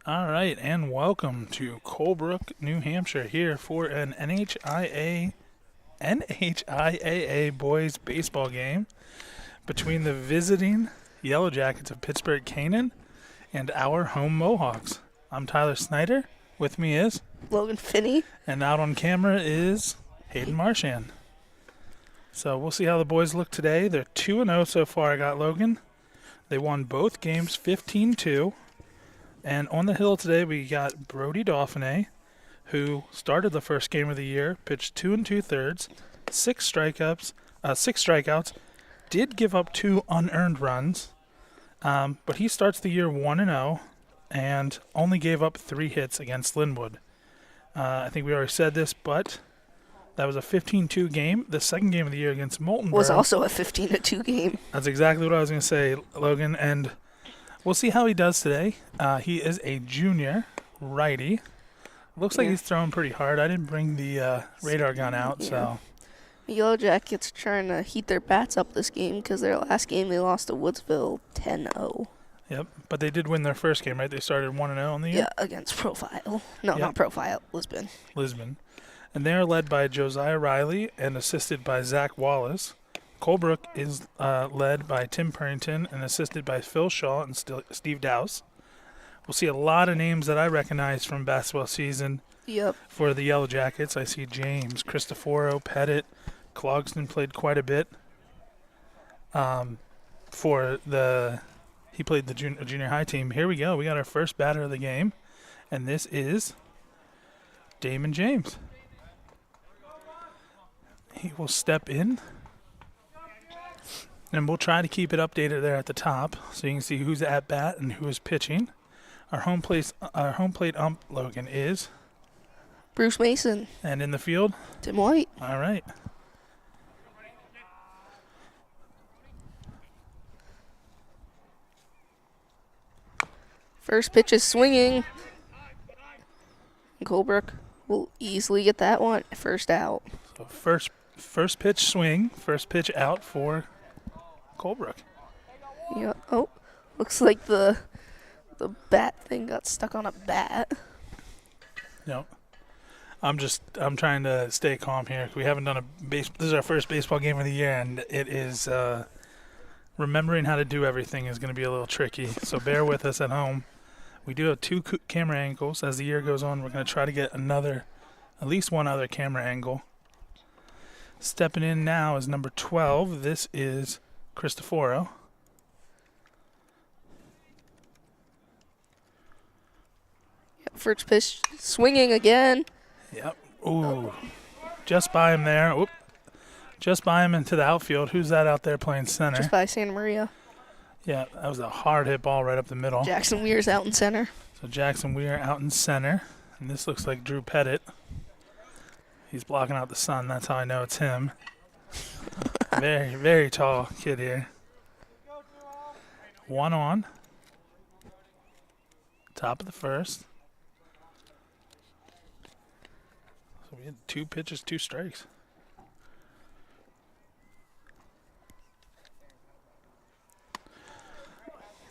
All right, and welcome to Colebrook, New Hampshire, here for an NHIAA boys baseball game between the visiting Yellow Jackets of Pittsburg, Canaan, and our home Mohawks. I'm Tyler Snyder. With me is Logan Finney. And out on camera is Hayden Marchand. So we'll see how the boys look today. They're 2-0 so far. I got Logan. They won both games 15-2. And on the hill today, we got Brody Dauphiné, who started the first game of the year, pitched 2 2/3, six strikeouts, did give up 2 unearned runs, but he starts the year 1-0 and only gave up 3 hits against Linwood. I think we already said this, but that was a 15-2 game. The second game of the year against Moulton Was also a 15-2 game. That's exactly what I was going to say, Logan, and we'll see how he does today. He is a junior righty. Looks like he's throwing pretty hard. I didn't bring the radar gun out, so. Yellow Jackets trying to heat their bats up this game because their last game they lost to Woodsville 10-0. Yep, but they did win their first game, right? They started 1-0 on the year? Yeah, against Profile. No, not Profile, Lisbon. And they are led by Josiah Riley and assisted by Zach Wallace. Colebrook is led by Tim Purrington and assisted by Phil Shaw and Steve Dowse. We'll see a lot of names that I recognize from basketball season. Yep. For the Yellow Jackets, I see James, Cristoforo, Pettit, Clogston played quite a bit. He played the junior high team. Here we go. We got our first batter of the game, and this is Damon James. He will step in. And we'll try to keep it updated there at the top so you can see who's at bat and who is pitching. Our home plate ump, Logan, is Bruce Mason. And in the field? Tim White. All right. First pitch is swinging. Colebrook will easily get that one. First out. So first pitch swing, first pitch out for Colebrook. Yeah. Oh, looks like the bat thing got stuck on a bat. No. I'm trying to stay calm here. We haven't done this is our first baseball game of the year, and it is remembering how to do everything is going to be a little tricky. So bear with us at home. We do have 2 camera angles. As the year goes on, we're going to try to get at least one other camera angle. Stepping in now is number 12. This is Cristoforo. First pitch swinging again. Yep. Ooh. Just by him there. Oop. Just by him into the outfield. Who's that out there playing center? Just by Santa Maria. Yeah, that was a hard hit ball right up the middle. Jackson Weir's out in center. So Jackson Weir out in center. And this looks like Drew Pettit. He's blocking out the sun. That's how I know it's him. Very, very tall kid here. 1 on. Top of the first. So we had 2 pitches, 2 strikes.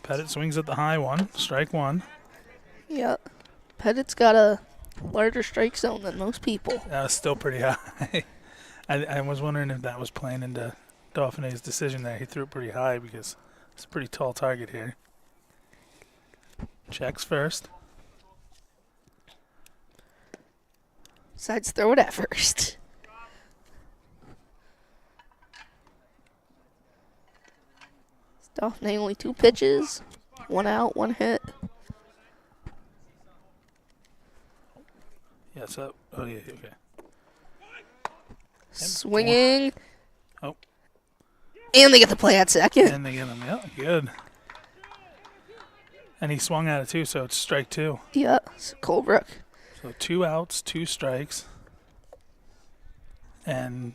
Pettit swings at the high one. Strike 1. Yep. Pettit's got a larger strike zone than most people. Still pretty high. I was wondering if that was playing into Dauphiné's decision there. He threw it pretty high because it's a pretty tall target here. Checks first. Decides to throw it at first. Dauphiné only 2 pitches. 1 out, 1 hit. Yeah, so, oh yeah, okay. Swinging. Oh. And they get the play at second. And they get him, yeah, good. And he swung at it too, so it's strike 2. Yeah, so Colebrook. So 2 outs, 2 strikes. And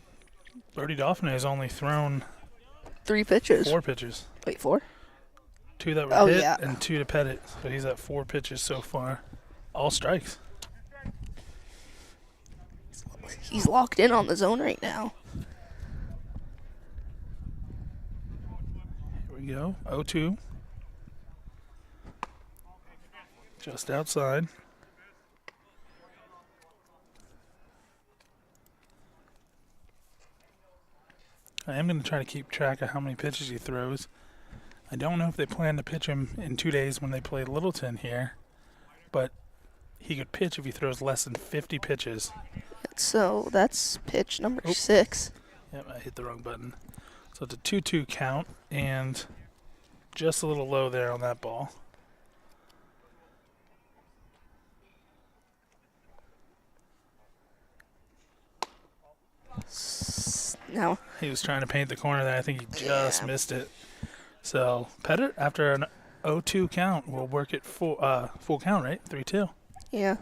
Brody Dauphiné has only thrown 3 pitches. 4 pitches. Wait, 4? 2 that were hit yeah. and 2 to Pettit. So he's at 4 pitches so far. All strikes. He's locked in on the zone right now. Here we go. 0-2. Just outside. I am going to try to keep track of how many pitches he throws. I don't know if they plan to pitch him in 2 days when they play Littleton here, but he could pitch if he throws less than 50 pitches. So that's pitch number 6. Yep, I hit the wrong button. So it's a 2-2 count, and just a little low there on that ball. Now He was trying to paint the corner there. I think he just missed it. So Pettit, after an 0-2 count, will work it full count, right? 3-2. yeah.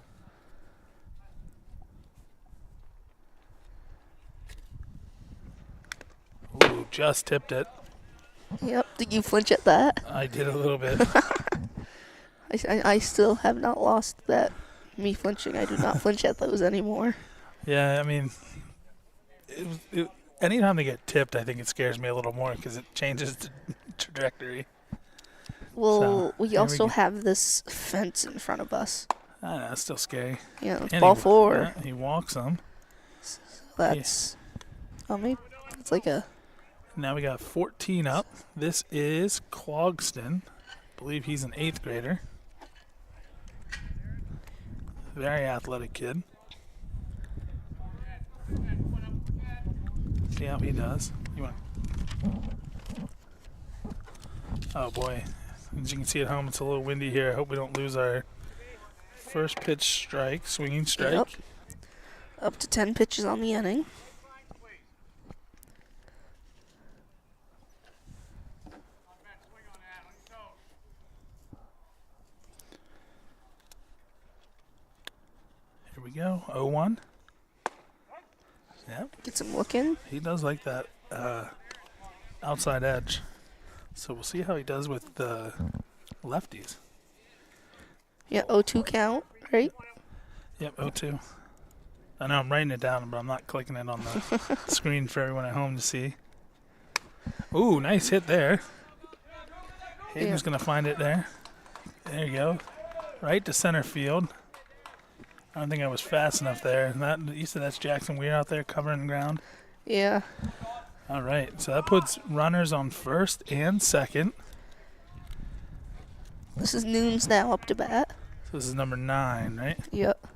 Ooh, just tipped it. Yep. Did you flinch at that? I did a little bit. I still have not lost that. Me flinching. I do not flinch at those anymore. Yeah, I mean, anytime they get tipped, I think it scares me a little more because it changes the trajectory. Well, So, we here we also go. have this fence in front of us. I don't know, it's still scary. Yeah, it's And ball he, 4. Yeah, he walks them. That's. Oh, maybe it's like a. Now we got 14 up. This is Clogston. I believe he's an 8th grader. Very athletic kid. See how he does. You want? Oh boy! As you can see at home, it's a little windy here. I hope we don't lose our first pitch strike, swinging strike. Yep. Up to 10 pitches on the inning. Here we go. 0-1. Yep. Gets him looking. He does like that outside edge. So we'll see how he does with the lefties. Yeah, 0-2 count, right? Yep, 0-2. I know I'm writing it down, but I'm not clicking it on the screen for everyone at home to see. Ooh, nice hit there. Hayden's going to find it there. There you go. Right to center field. I don't think I was fast enough there. You said that's Jackson Weir out there covering the ground? Yeah. All right, so that puts runners on first and second. This is Noons now up to bat. So this is number 9, right? Yep.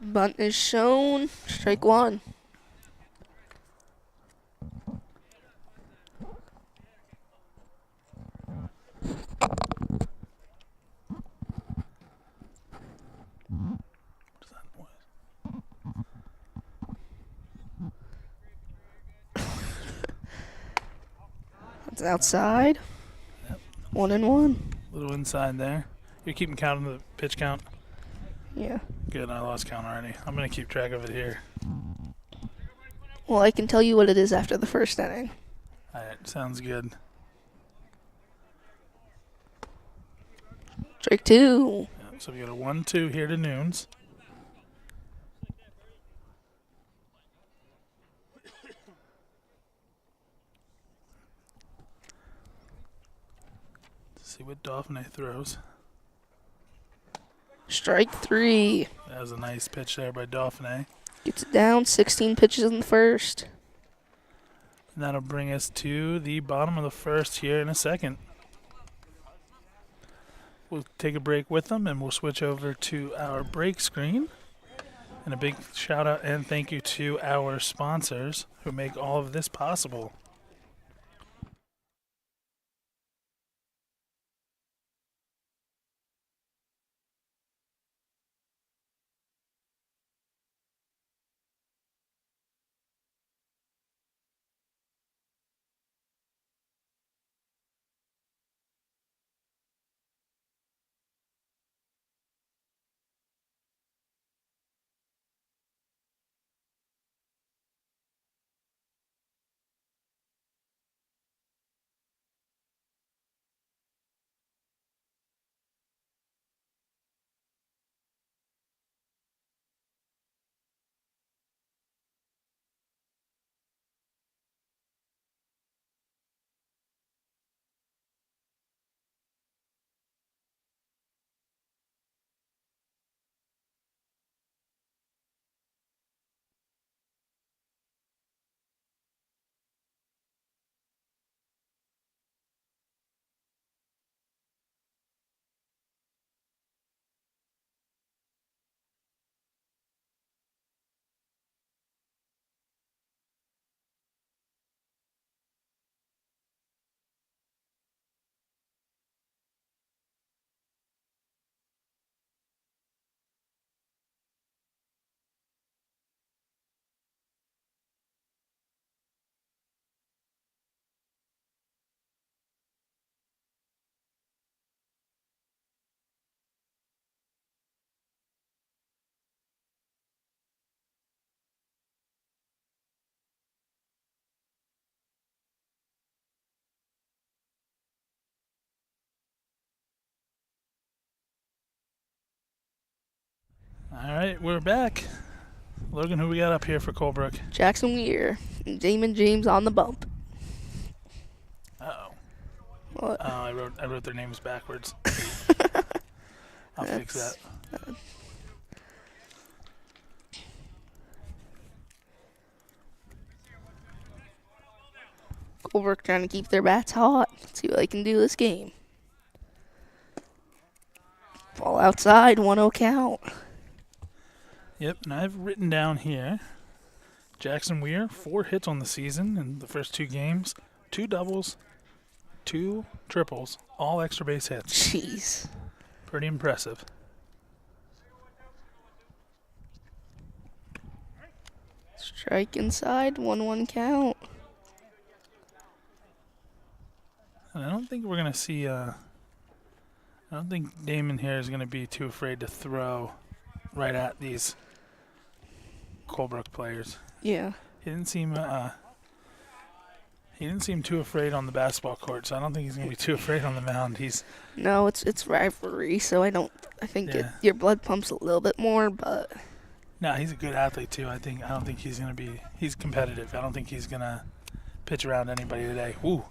Bunt is shown. Strike 1. What's that noise? It's outside. Yep. 1-1. Little inside there. You're keeping count of the pitch count? Yeah. Good, I lost count already. I'm going to keep track of it here. Well, I can tell you what it is after the first inning. All right, sounds good. Strike 2. Yep, so we got a 1-2 here to Noons. See what Dauphin throws. Strike 3. That was a nice pitch there by Dauphin. Gets it down. 16 pitches in the first. And that'll bring us to the bottom of the first here in a second. We'll take a break with them and we'll switch over to our break screen. And a big shout out and thank you to our sponsors who make all of this possible. All right, we're back. Logan, who we got up here for Colebrook? Jackson Weir and Damon James on the bump. Uh-oh. What? Oh, I wrote their names backwards. I'll fix that. Colebrook trying to keep their bats hot. See what they can do this game. Ball outside, 1-0 count. Yep, and I've written down here, Jackson Weir, 4 hits on the season in the first 2 games, 2 doubles, 2 triples, all extra base hits. Jeez. Pretty impressive. Strike inside, 1-1 count. And I don't think we're going to see, I don't think Damon here is going to be too afraid to throw right at these Colebrook players. Yeah. He didn't seem too afraid on the basketball court, so I don't think he's going to be too afraid on the mound. No, it's rivalry, so I think your blood pumps a little bit more, but No, he's a good athlete too. I don't think he's going to be. He's competitive. I don't think he's going to pitch around anybody today. Woo.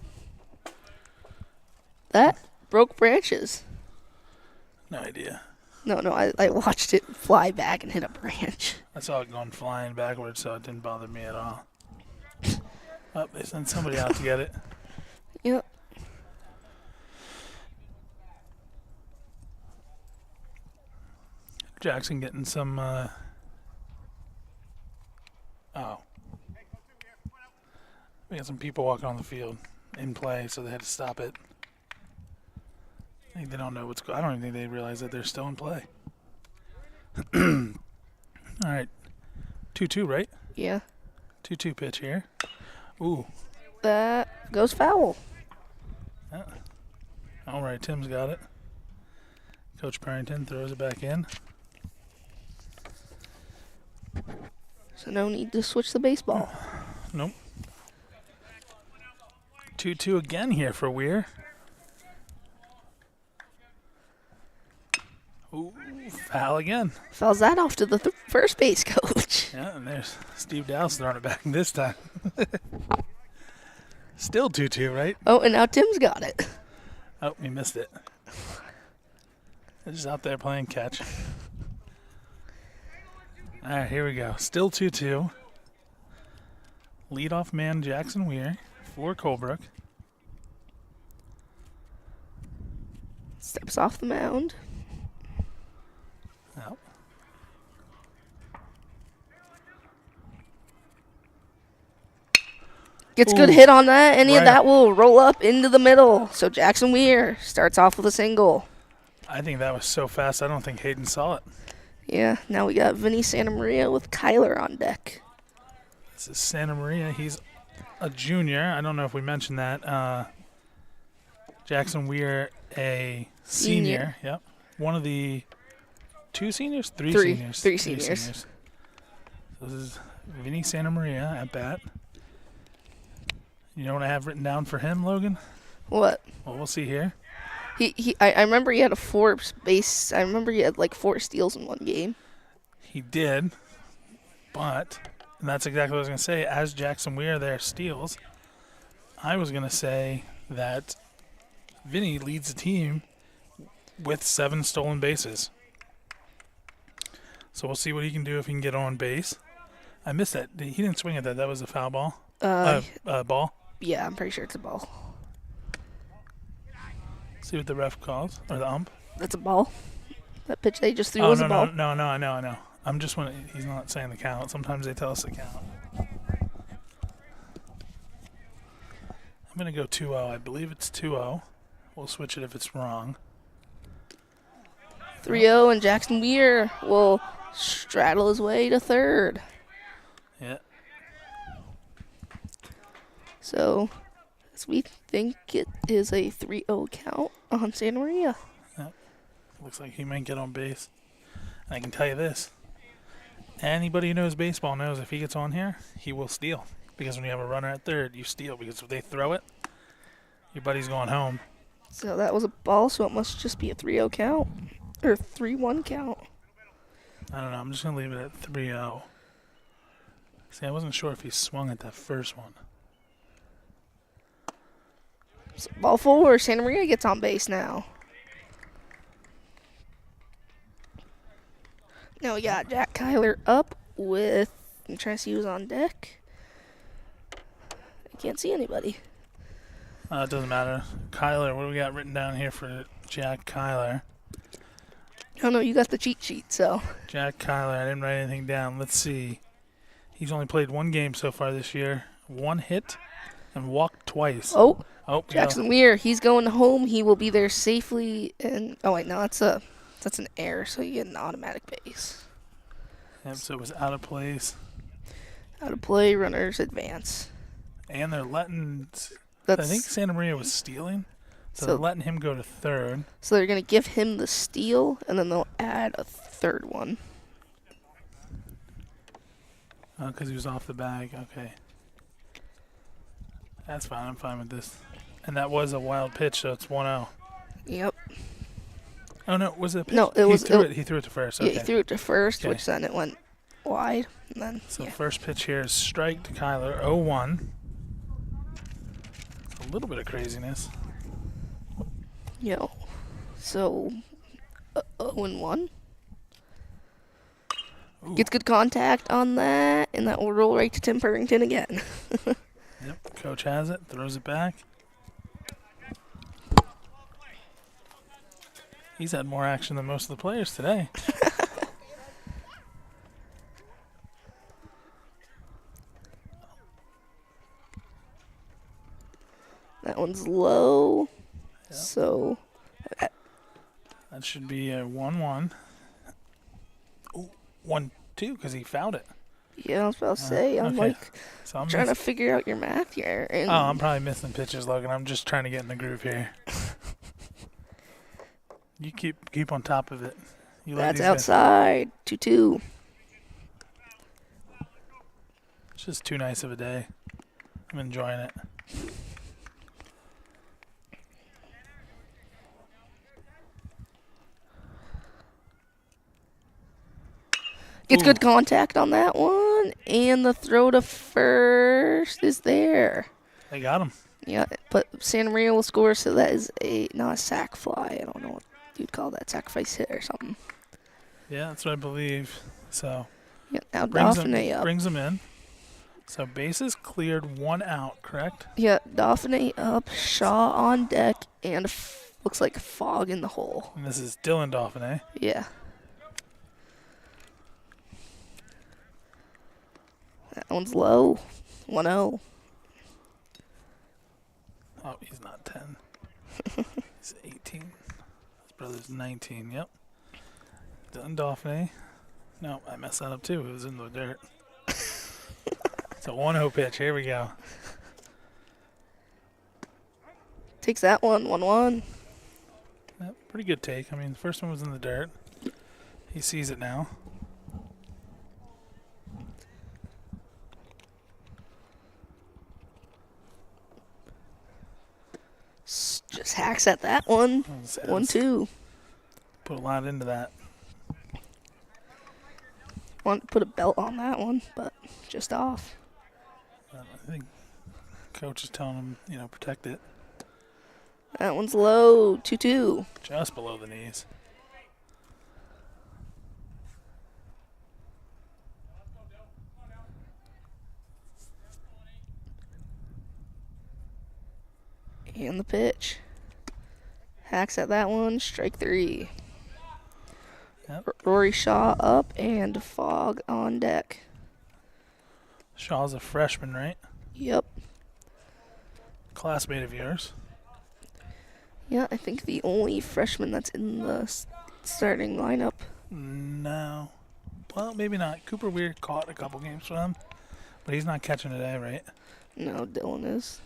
that broke branches. No idea. No, I watched it fly back and hit a branch. I saw it going flying backwards, so it didn't bother me at all. Oh, they sent somebody out to get it. Yep. Jackson getting some. We got some people walking on the field in play, so they had to stop it. I think they don't know what's going on. I don't even think they realize that they're still in play. All right. 2-2, right? Yeah. 2-2 pitch here. Ooh. That goes foul. All right, Tim's got it. Coach Parrington throws it back in. So no need to switch the baseball. Nope. 2-2 again here for Weir. Ooh, foul again. Fouls that off to the first base coach. Yeah, and there's Steve Dowse throwing it back this time. Still 2-2, right? Oh, and now Tim's got it. Oh, he missed it. They're just out there playing catch. All right, here we go. Still 2-2. Leadoff man Jackson Weir for Colebrook. Steps off the mound. Oh. Gets good hit on that. Any Right. of that will roll up into the middle. So Jackson Weir starts off with a single. I think that was so fast, I don't think Hayden saw it. Yeah, now we got Vinny Santamaria with Kyler on deck. This is Santa Maria. He's a junior. I don't know if we mentioned that. Jackson Weir, a senior. Yep. One of the 2 seniors? 3 seniors. Three seniors. So this is Vinny Santa Maria at bat. You know what I have written down for him, Logan? What? Well, we'll see here. I remember he had a 4 base. I remember he had like 4 steals in one game. He did, but, and that's exactly what I was going to say, as Jackson Weir there steals, I was going to say that Vinny leads the team with 7 stolen bases. So we'll see what he can do if he can get on base. I missed that. He didn't swing at that. That was a foul ball. Ball. Yeah, I'm pretty sure it's a ball. See what the ref calls, or the ump. That's a ball. That pitch they just threw was a ball. No, I know. I'm just he's not saying the count. Sometimes they tell us the count. I'm going to go 2-0. I believe it's 2-0. We'll switch it if it's wrong. 3-0, and Jackson Weir will straddle his way to third. Yeah. So, as we think it is a 3-0 count on Santa Maria. Looks like he might get on base. And I can tell you this. Anybody who knows baseball knows if he gets on here, he will steal. Because when you have a runner at third, you steal. Because if they throw it, your buddy's going home. So that was a ball, so it must just be a 3-0 count. Or 3-1 count. I don't know. I'm just going to leave it at 3-0. See, I wasn't sure if he swung at that first one. So ball 4. Santa Maria gets on base now. Now we got Jack Kyler up with. I'm trying to see who's on deck. I can't see anybody. It doesn't matter. Kyler, what do we got written down here for Jack Kyler? Oh no, you got the cheat sheet, so. Jack Kyler, I didn't write anything down. Let's see. He's only played one game so far this year. 1 hit and walked twice. Oh, Oh, Jackson Weir, he's going home. He will be there safely. And oh wait, no, that's an error, so you get an automatic base. Yep, so it was out of place. Out of play, runners advance. And they're letting. That's, I think Santa Maria was stealing, so So- they're letting him go to third. So they're gonna give him the steal, and then they'll add a third one. Because he was off the bag. Okay. That's fine. I'm fine with this. And that was a wild pitch, so it's 1-0. Yep. Oh, no. Was it a pitch? No, it was. He threw it to first. Yeah, Okay. he threw it to first, Okay. which then it went wide, and then So yeah. first pitch here is strike to Kyler, 0-1. A little bit of craziness. Yo. So 0-1. Ooh. Gets good contact on that, and that will roll right to Tim Purrington again. Yep, coach has it, throws it back. He's had more action than most of the players today. That one's low. Yep. So That should be a 1-1. Ooh, 1-2 because he fouled it. yeah, I was about to say, I'm okay. like So I'm trying to figure out your math here. And I'm probably missing pitches, Logan. I'm just trying to get in the groove here. You keep on top of it. You let that's these guys- outside. 2-2. It's just too nice of a day. I'm enjoying it. Gets Ooh. good contact on that one, and the throw to first is there. They got him. Yeah, but Santa Maria will score, so that is not a sac fly. I don't know what you'd call that, sacrifice hit or something. Yeah, that's what I believe. So Yeah, now brings him Dauphiné up. in. So bases cleared, 1 out, correct? Yeah, Dauphiné up, Shaw on deck, and looks like fog in the hole. And this is Dylan Dauphiné. Yeah. That one's low. 1-0. Oh, he's not 10. He's 18. His brother's 19. Yep. Dylan Dauphiné. No, I messed that up too. It was in the dirt. It's a 1-0 pitch. Here we go. Takes that one. 1-1. Yep, pretty good take. I mean, the first one was in the dirt. He sees it now. Just hacks at that one. 1-2. Put a lot into that. Want to put a belt on that one, but just off. I think coach is telling him, protect it. That one's low. 2-2. Just below the knees. And the pitch. Hacks at that one. Strike 3. Yep. Rory Shaw up and Fog on deck. Shaw's a freshman, right? Yep. Classmate of yours. Yeah, I think the only freshman that's in the starting lineup. No. Well, maybe not. Cooper Weir caught a couple games for them, but he's not catching today, right? No, Dylan is.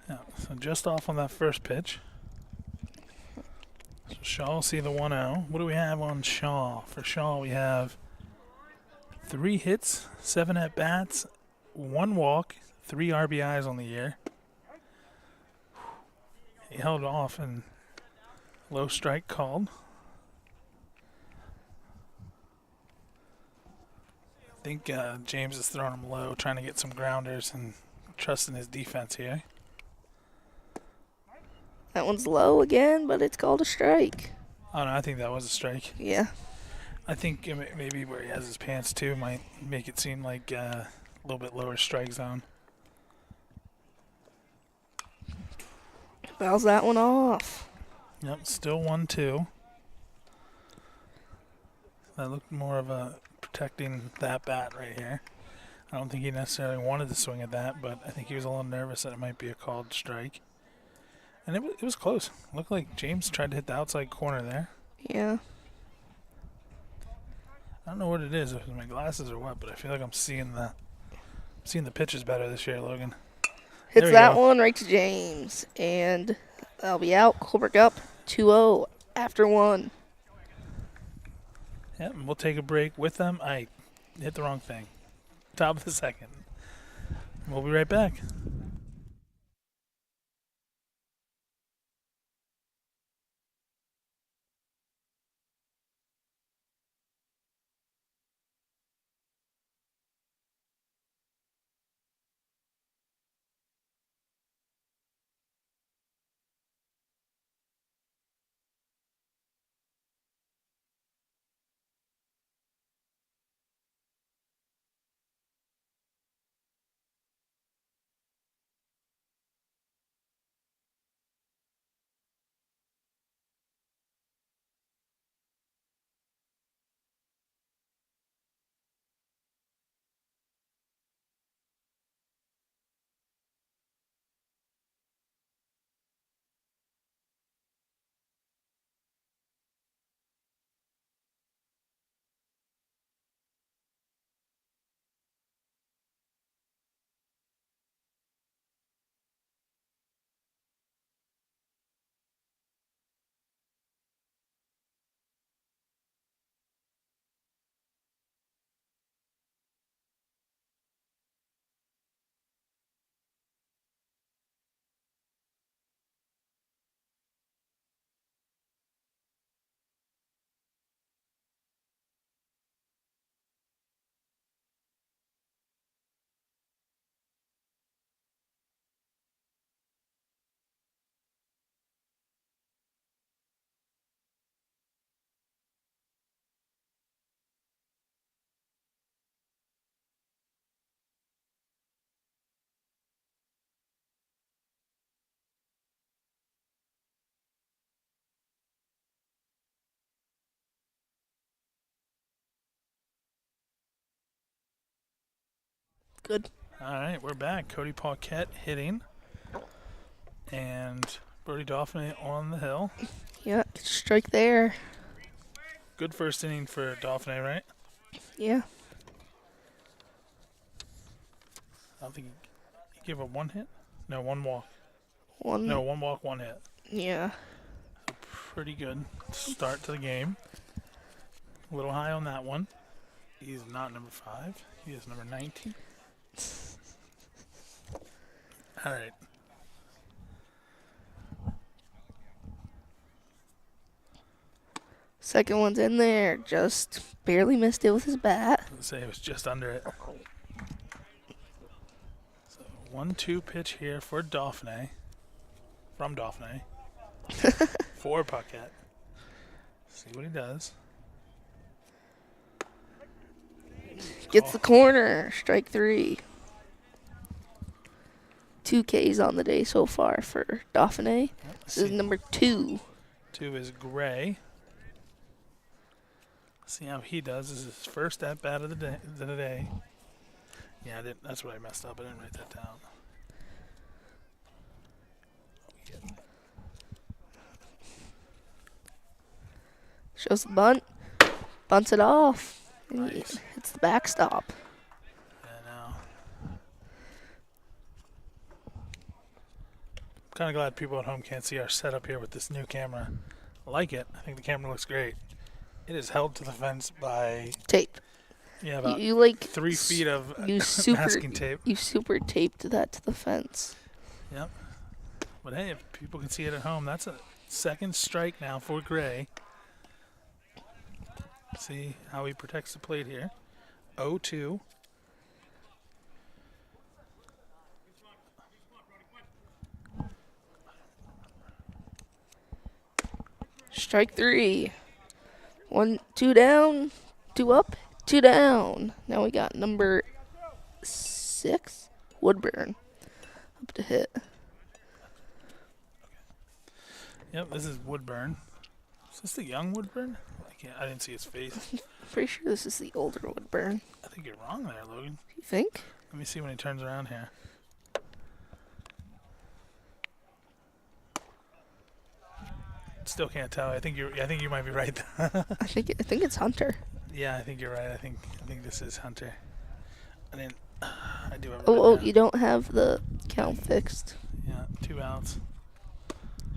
Yeah. So just off on that first pitch. So Shaw will see the 1-0. What do we have on Shaw? For Shaw, we have 3 hits, 7 at-bats, 1 walk, 3 RBIs on the year. He held off and low strike called. I think James is throwing him low, trying to get some grounders and trusting his defense here. That one's low again, but it's called a strike. Oh, no, I think that was a strike. Yeah. I think maybe where he has his pants, too, might make it seem like a little bit lower strike zone. Fouls that one off. Yep, still 1-2. That looked more of a protecting that bat right here. I don't think he necessarily wanted to swing at that, but I think he was a little nervous that it might be a called strike. And it was close. Looked like James tried to hit the outside corner there. Yeah. I don't know what it is, if my glasses are what, but I feel like I'm seeing the pitches better this year, Logan. Hits that one right to James. And that'll be out. Colebrook up 2-0 after 1. Yep, and we'll take a break with them. I hit the wrong thing. Top of the second. We'll be right back. Good. All right, we're back. Cody Paquette hitting. And Brody Dauphin on the hill. Yeah, strike there. Good first inning for Dauphin, right? Yeah. I don't think he gave up one hit. No, one walk. One. No, one walk, one hit. Yeah. So pretty good start to the game. A little high on that one. He's not number 5. He is number 19. All right. Second one's in there. Just barely missed it with his bat. Let's say it was just under it. So 1-2 pitch here for Dauphin. From Dauphin. For Paquette. See what he does. Gets the corner. Strike 3. 2 Ks on the day so far for Dauphin. Yep, This is number 2. 2 is Gray. See how he does. This is his first at bat of the day. Yeah, that's what I messed up. I didn't write that down. Shows the bunt. Bunts it off. And Nice. It's the backstop. Yeah, no. I'm kind of glad people at home can't see our setup here with this new camera. I like it. I think the camera looks great. It is held to the fence by Tape. about You like 3 feet of you super masking tape. You super taped that to the fence. Yep. But hey, if people can see it at home, that's a second strike now for Gray. See how he protects the plate here. 0-2. Strike 3. 1, 2 down, 2 up, 2 down. Now we got number 6, Woodburn, up to hit. Yep, this is Woodburn. Is this the young Woodburn? I didn't see his face. Pretty sure this is the older Woodburn. I think you're wrong there, Logan. You think? Let me see when he turns around here. Still can't tell. I think you might be right. I think it's Hunter. Yeah, I think you're right. I think this is Hunter. I do have. Oh, you don't have the count fixed. Yeah, 2 outs.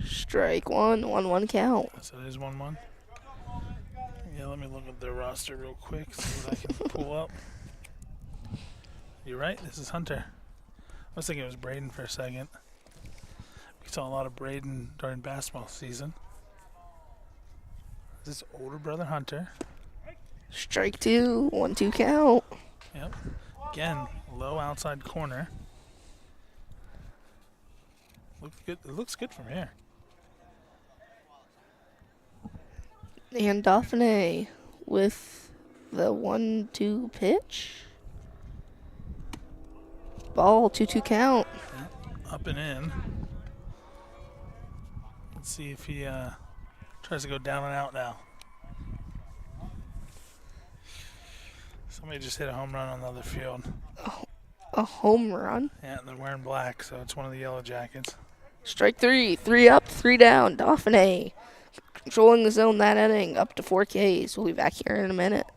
Strike 1, 1-1 count. So it is 1-1. Yeah, let me look at their roster real quick, see what I can pull up. You're right. This is Hunter. I was thinking it was Braden for a second. We saw a lot of Braden during basketball season. This is older brother Hunter. Strike 2, 1-2 count. Yep. Again, low outside corner. Looks good. It looks good from here. And Dauphin with the 1-2 pitch. Ball, 2-2 count. Yep. Up and in. Let's see if he tries to go down and out now. Somebody just hit a home run on the other field. A home run. Yeah, and they're wearing black, so it's one of the Yellow Jackets. Strike 3, 3 up, 3 down. Dauphin controlling the zone that inning, up to 4 Ks. We'll be back here in a minute.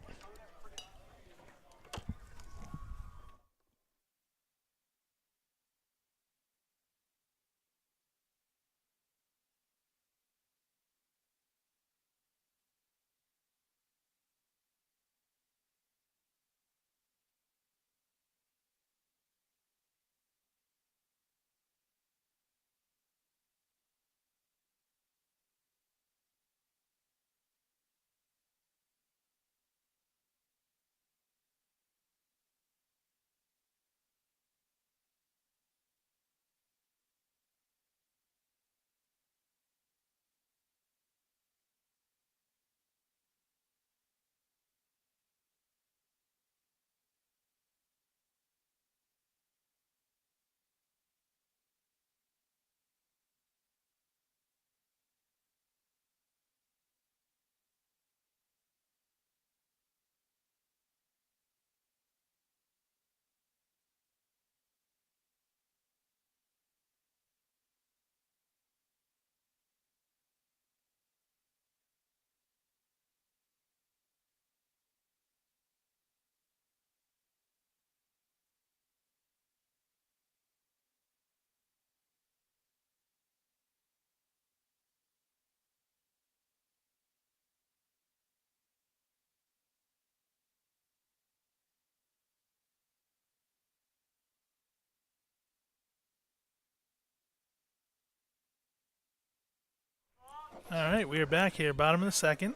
All right, we are back here, bottom of the second.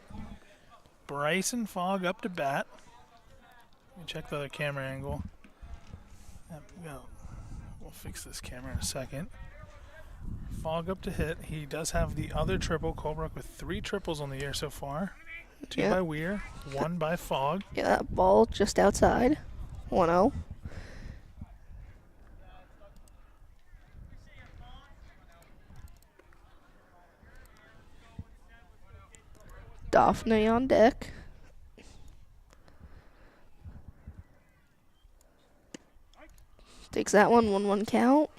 Bryson Fogg up to bat. Let me check the other camera angle. We'll fix this camera in a second. Fogg up to hit. He does have the other triple. Colebrook with 3 triples on the year so far. 2 by Weir, 1 by Fogg. Yeah, that ball just outside. 1-0. Dauphin on deck. Takes that one, 1-1 count.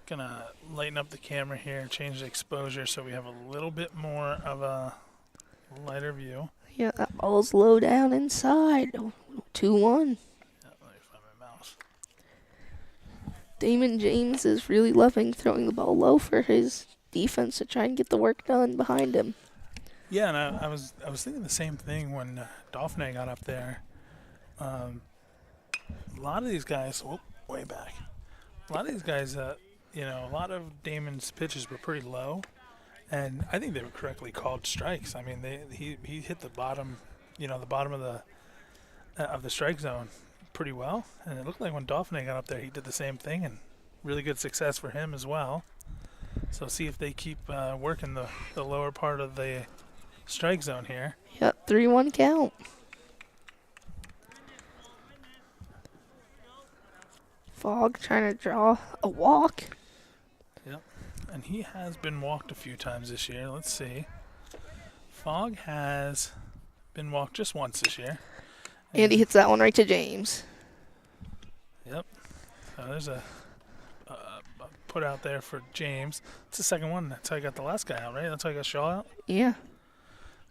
Gonna lighten up the camera here, change the exposure so we have a little bit more of a lighter view. Yeah, that ball's low down inside. 2-1. Yeah, let me find my mouse. Damon James is really loving throwing the ball low for his defense to try and get the work done behind him. Yeah, and I was thinking the same thing when Dauphin got up there. A lot of these guys, way back. A lot of these guys, a lot of Damon's pitches were pretty low, And I think they were correctly called strikes. I mean, he hit the bottom, the bottom of the strike zone pretty well. And it looked like when Dauphin got up there, he did the same thing, and really good success for him as well. So see if they keep working the lower part of the strike zone here. Yep, 3-1 count. Fogg trying to draw a walk. Yep. And he has been walked a few times this year. Let's see. Fogg has been walked just once this year. And he hits that one right to James. Yep. So there's a put out there for James. It's the second one. That's how I got the last guy out, right? That's how I got Shaw out? Yeah.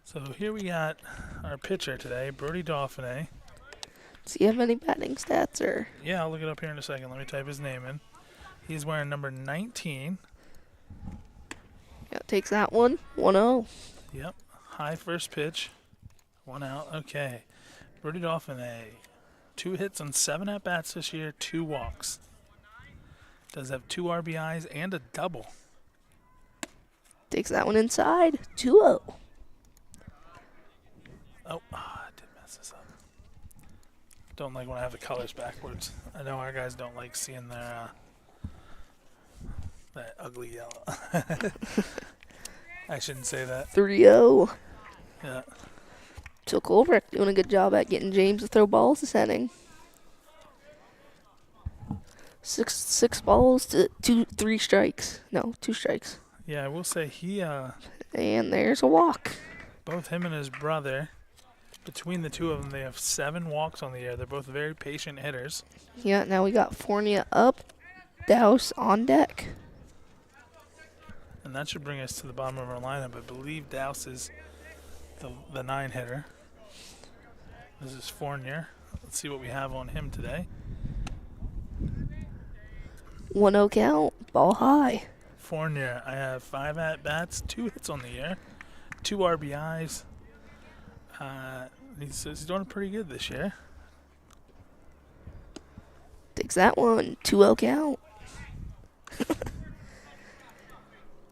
So here we got our pitcher today, Brody Dauphin. Does he have any batting stats or? Yeah, I'll look it up here in a second. Let me type his name in. He's wearing number 19. Yeah, takes that one. 1-0. Yep. High first pitch. 1 out. Okay. Brody Dauphin, 2 hits on 7 at-bats this year, 2 walks. Does have 2 RBIs and a double. Takes that one inside. 2-0. Oh, I did mess this up. Don't like when I have the colors backwards. I know our guys don't like seeing their that ugly yellow. I shouldn't say that. 3-0. Yeah. So Colebrook doing a good job at getting James to throw balls this inning. Six balls to 3 strikes. No, 2 strikes. Yeah, I will say he And there's a walk. both him and his brother, between the two of them, they have 7 walks on the year. They're both very patient hitters. Yeah, now we got Fournier up, Douse on deck. And that should bring us to the bottom of our lineup. I believe Douse is the 9 hitter. This is Fournier. Let's see what we have on him today. 1-0 count, ball high. Fournier, I have 5 at-bats, 2 hits on the year, 2 RBIs. He says he's doing pretty good this year. Takes that one, 2-0 count.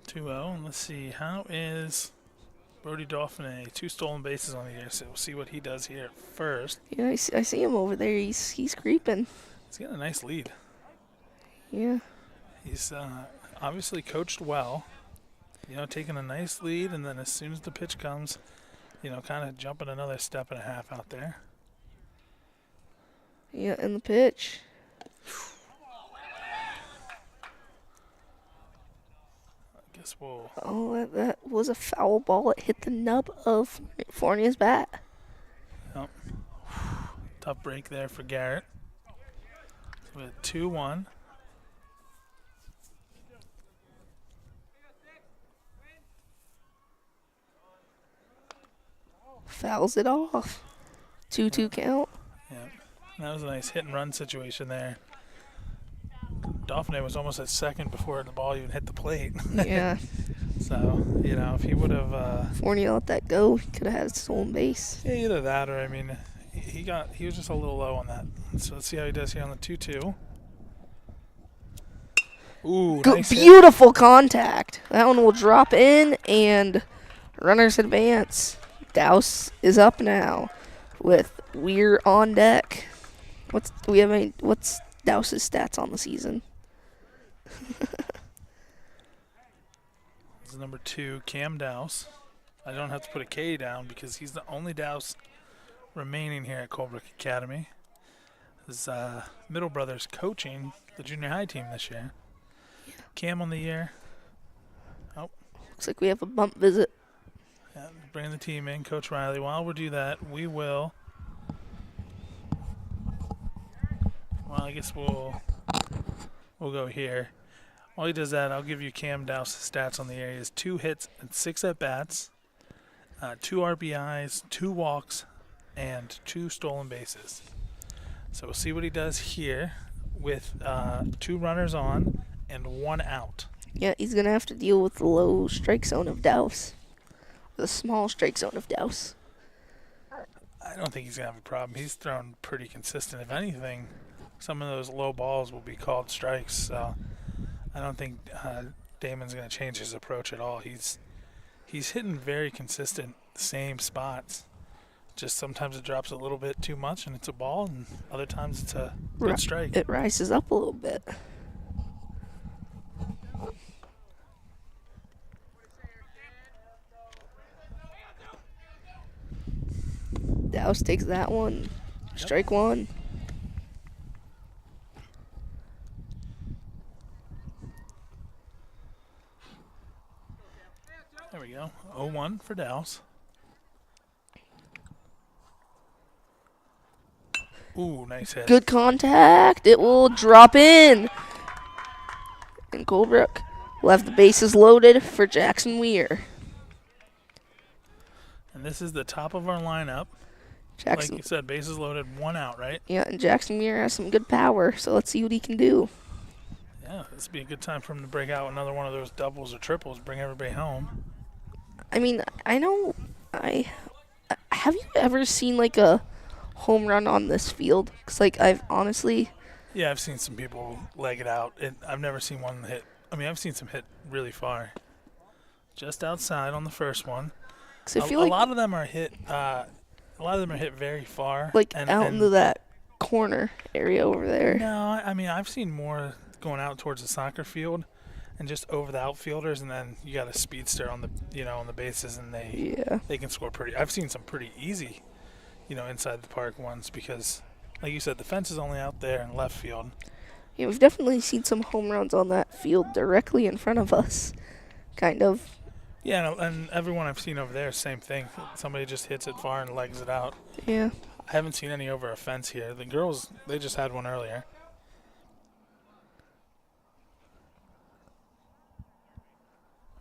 2-0. And let's see, how is Brody Dauphin? 2 stolen bases on the year, so we'll see what he does here first. Yeah, I see him over there. He's creeping. He's got a nice lead. Yeah. He's obviously coached well, taking a nice lead, and then as soon as the pitch comes, kind of jumping another step and a half out there. Yeah, and the pitch. I guess we'll... Oh, that was a foul ball. It hit the nub of Fournier's bat. Yep. Tough break there for Garrett. So we had 2-1. Fouls it off. 2-2 count. Yeah, that was a nice hit and run situation there. Dauphin was almost at second before the ball even hit the plate. Yeah. So, if he would have... Fournier let that go, he could have had his own base. Yeah, either that or, he was just a little low on that. So let's see how he does here on the 2-2. Ooh, Good, nice hit. beautiful contact. That one will drop in, and runners advance. Douse is up now with Weir on deck. What's Douse's stats on the season? This is number 2, Cam Douse. I don't have to put a K down because he's the only Douse remaining here at Colebrook Academy. His middle brother's coaching the junior high team this year. Cam on the year. Oh. Looks like we have a bump visit. Yeah, bringing the team in, Coach Riley. While we do that, we will... Well, I guess we'll go here. While he does that, I'll give you Cam Douse's stats on the year. He has 2 hits and 6 at-bats, 2 RBIs, 2 walks, and 2 stolen bases. So we'll see what he does here with 2 runners on and 1 out. Yeah, he's going to have to deal with the low strike zone of Douse. The small strike zone of Douse. I don't think he's going to have a problem. He's thrown pretty consistent. If anything, some of those low balls will be called strikes. So I don't think Damon's going to change his approach at all. He's He's hitting very consistent, same spots. Just sometimes it drops a little bit too much and it's a ball, and other times it's a good strike. It rises up a little bit. Dallas takes that one. Strike one. There we go. 0-1 for Dallas. Ooh, nice hit. Good contact. It will drop in. And Colebrook will have the bases loaded for Jackson Weir. And this is the top of our lineup. Jackson, Like you said, bases loaded, 1 out, right? yeah, and Jackson Weir has some good power, so let's see what he can do. Yeah, this would be a good time for him to break out another one of those doubles or triples, bring everybody home. I mean, I know. Have you ever seen like a home run on this field? 'Cause like I've honestly, Yeah, I've seen some people leg it out. I've never seen one hit. I mean, I've seen some hit really far. Just outside on the first one. 'cause I feel like a lot of them are hit. A lot of them are hit very far. like out into that corner area over there. No, I mean I've seen more going out towards the soccer field, and just over the outfielders, and then you got a speedster on the on the bases, and they can score pretty. I've seen some pretty easy, inside the park ones because, like you said, the fence is only out there in left field. Yeah, we've definitely seen some home runs on that field directly in front of us, kind of. Yeah, and everyone I've seen over there, same thing. Somebody just hits it far and legs it out. Yeah. I haven't seen any over a fence here. The girls, they just had one earlier.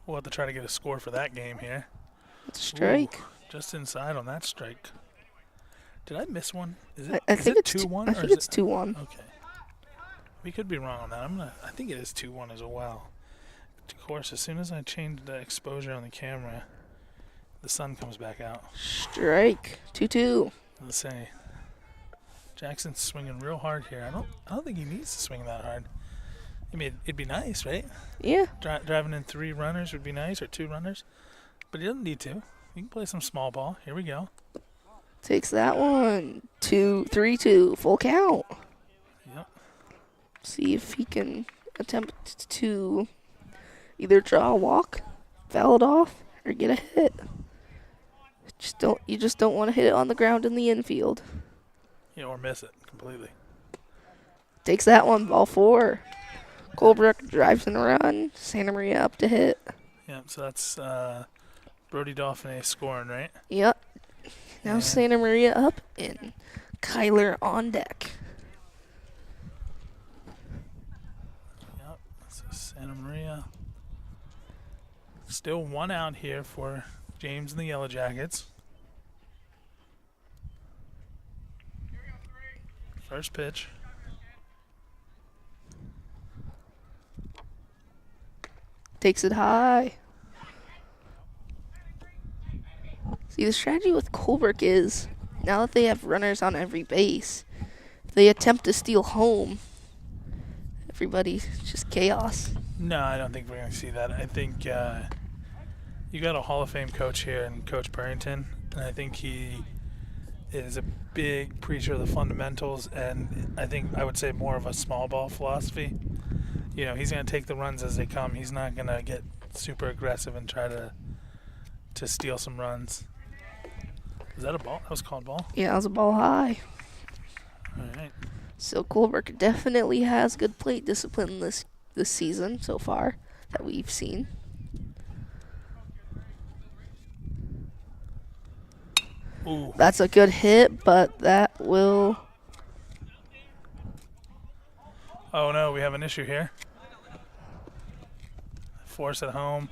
We'll have to try to get a score for that game here. It's a strike. Ooh, just inside on that strike. Did I miss one? Is I think it it's 2-1? I think it's 2-1. Okay. We could be wrong on that. I think it is 2-1 as well. Of course, as soon as I change the exposure on the camera, the sun comes back out. Strike. 2-2. Let's say Jackson's swinging real hard here. I don't think he needs to swing that hard. I mean, it'd be nice, right? Yeah. Driving in 3 runners would be nice, or 2 runners. But he doesn't need to. He can play some small ball. Here we go. Takes that one. 3-2. Full count. Yep. See if he can attempt to either draw a walk, foul it off, or get a hit. You just don't want to hit it on the ground in the infield. Yeah, or miss it completely. Takes that one. Ball 4. Colebrook drives and run. Santa Maria up to hit. Yep, so that's Brody Dauphiné scoring, right? Yep. Now And Santa Maria up and Kyler on deck. Yep, so Santa Maria. Still 1 out here for James and the Yellow Jackets. First pitch. Takes it high. See, the strategy with Colebrook is, now that they have runners on every base, if they attempt to steal home, everybody's just chaos. No, I don't think we're going to see that. I think you got a Hall of Fame coach here in Coach Burrington, and I think he is a big preacher of the fundamentals, and I would say more of a small ball philosophy. He's going to take the runs as they come. He's not going to get super aggressive and try to steal some runs. Is that a ball? That was called ball? Yeah, that was a ball high. All right. So Colebrook definitely has good plate discipline this season so far that we've seen. Ooh. That's a good hit, but that will... Oh, no, we have an issue here. Force at home.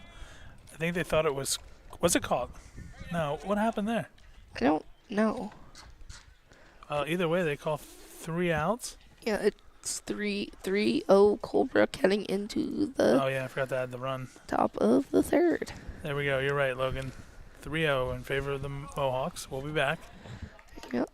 I think they thought it was... Was it called? No. What happened there? I don't know. Either way, they call 3 outs. Yeah, it's 3-0 Colebrook heading into the Oh, yeah, I forgot to add the run. top of the 3rd. There we go. You're right, Logan. 3-0 in favor of the Mohawks. We'll be back. Yep.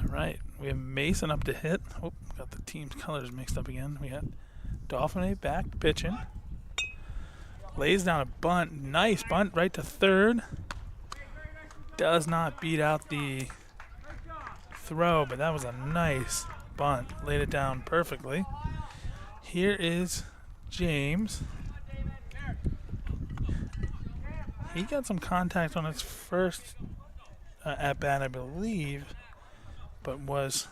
All right, we have Mason up to hit. Oh, got the team's colors mixed up again. We got Dauphin back pitching. Lays down a bunt. Nice bunt right to third. Does not beat out the throw, but that was a nice bunt. Laid it down perfectly. Here is James. He got some contact on his first at bat, I believe, but was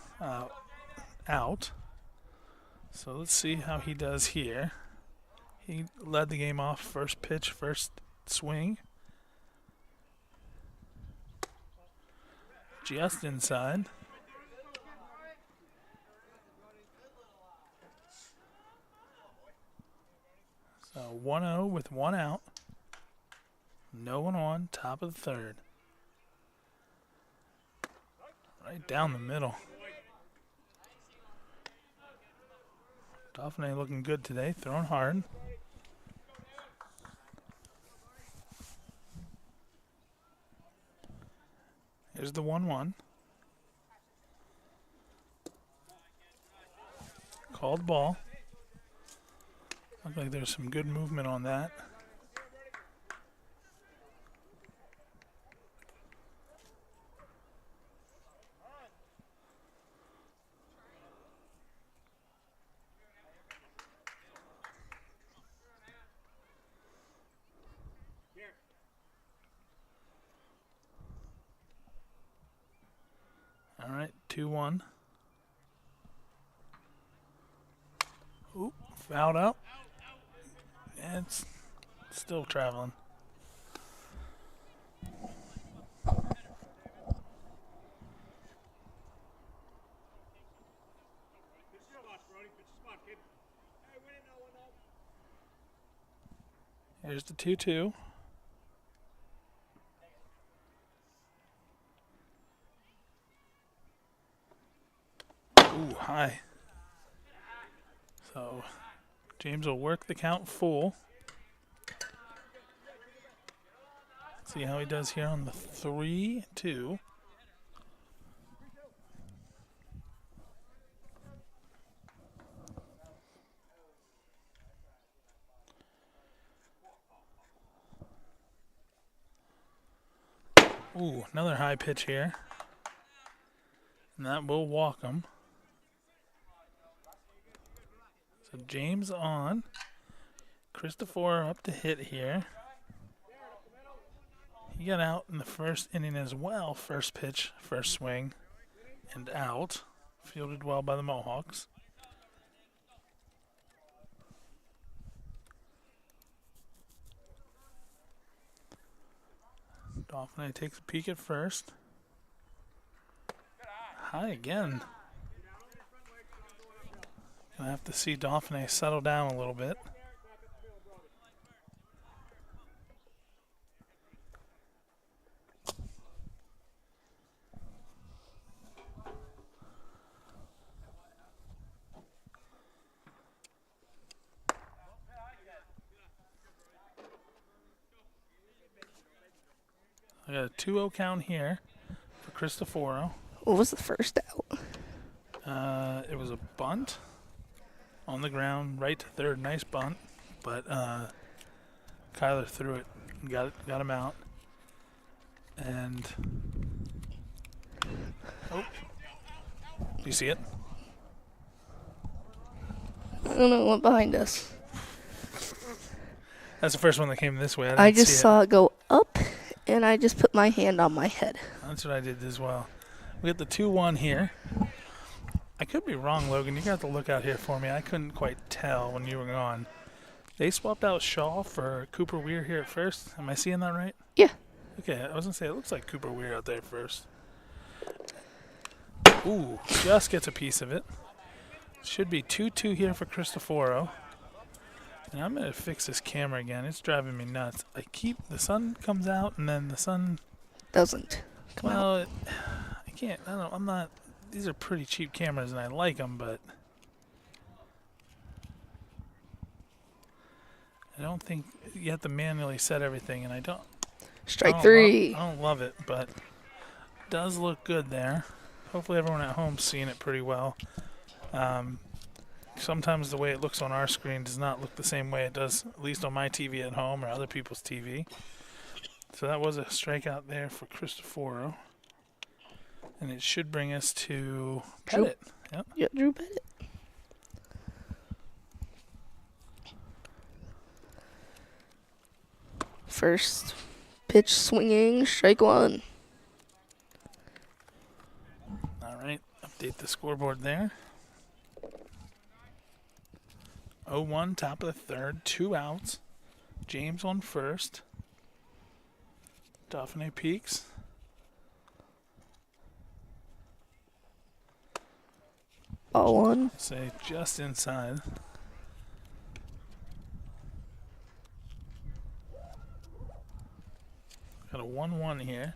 out. So let's see how he does here. He led the game off. First pitch, first swing. Just inside. So 1-0 with one out. No one on, top of the third. Right down the middle. Dauphin looking good today, throwing hard. Here's the 1-1. Called ball. Looked like there's some good movement on that. All right, 2-1. Oop, fouled out. And it's still traveling. Here's the 2-2. Ooh, high. So James will work the count full. See how he does here on the 3-2. Ooh, another high pitch here. And that will walk him. So James on. Christopher up to hit here. He got out in the first inning as well. First pitch, first swing, and out. Fielded well by the Mohawks. Dauphin takes a peek at first. High again. Gonna have to see Dauphin settle down a little bit. I got a 2-0 count here for Cristoforo. What was the first out? It was a bunt on the ground, right to third. Nice bunt, but Kyler threw it and got him out. And oh, do you see it? I don't know what behind us. That's the first one that came this way. I just saw it go up, and I just put my hand on my head. That's what I did as well. We got the 2-1 here. I could be wrong, Logan. You got to look out here for me. I couldn't quite tell when you were gone. They swapped out Shaw for Cooper Weir here at first. Am I seeing that right? Yeah. Okay, I was going to say, it looks like Cooper Weir out there first. Ooh, just gets a piece of it. Should be 2-2 here for Cristoforo. And I'm going to fix this camera again. It's driving me nuts. The sun comes out and then the sun doesn't come out. I can't. I'm not. These are pretty cheap cameras and I like them, but I don't think you have to manually set everything, and I don't. Strike three. I don't love it, but it does look good there. hopefully everyone at home's seeing it pretty well. Sometimes the way it looks on our screen does not look the same way it does, at least on my TV at home or other people's TV. So that was a strikeout there for Cristoforo. And it should bring us to Pettit. Yep. Yeah, Drew Pettit. First pitch swinging, strike one. All right, update the scoreboard there. 0-1, top of the third, 2 outs. James on first. Dauphin peaks. Ball one. Say just inside. Got a 1-1 here.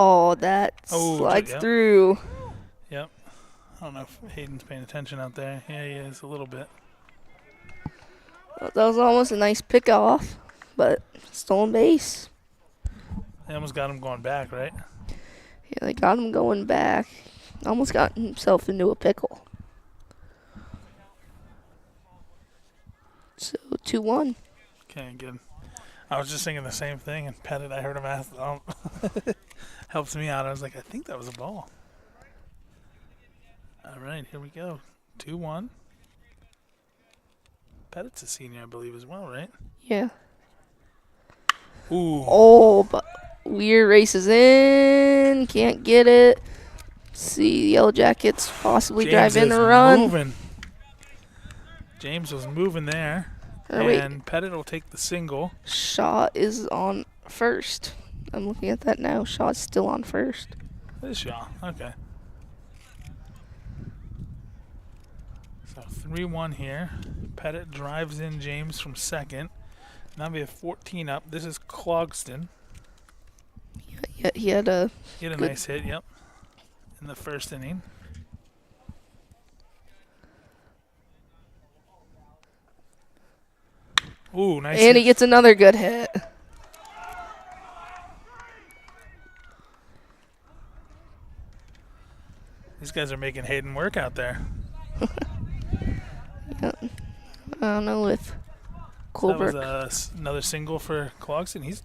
Oh, that slides through. Yep. I don't know if Hayden's paying attention out there. Yeah, he is a little bit. That was almost a nice pickoff, but stolen base. They almost got him going back, right? Yeah, they got him going back. Almost got himself into a pickle. So 2-1. Okay, good. I was just thinking the same thing, and Pettit, I heard him ask. Helps me out. I was like, I think that was a ball. All right, here we go. 2-1. Pettit's a senior, I believe, as well, right? Yeah. Ooh. Oh, but Weir races in. Can't get it. See, the Yellow Jackets possibly drive in a run. Moving. James was moving there. And Pettit will take the single. Shaw is on first. I'm looking at that now. Shaw's still on first. It is Shaw. Okay. So 3-1 here. Pettit drives in James from second. Now we have 14 up. This is Clogston. Yeah, he had a nice hit, yep, in the first inning. Ooh, nice And hit. he gets another good hit. These guys are making Hayden work out there. Yeah. I don't know with Colebrook. That was another single for Clogston. He's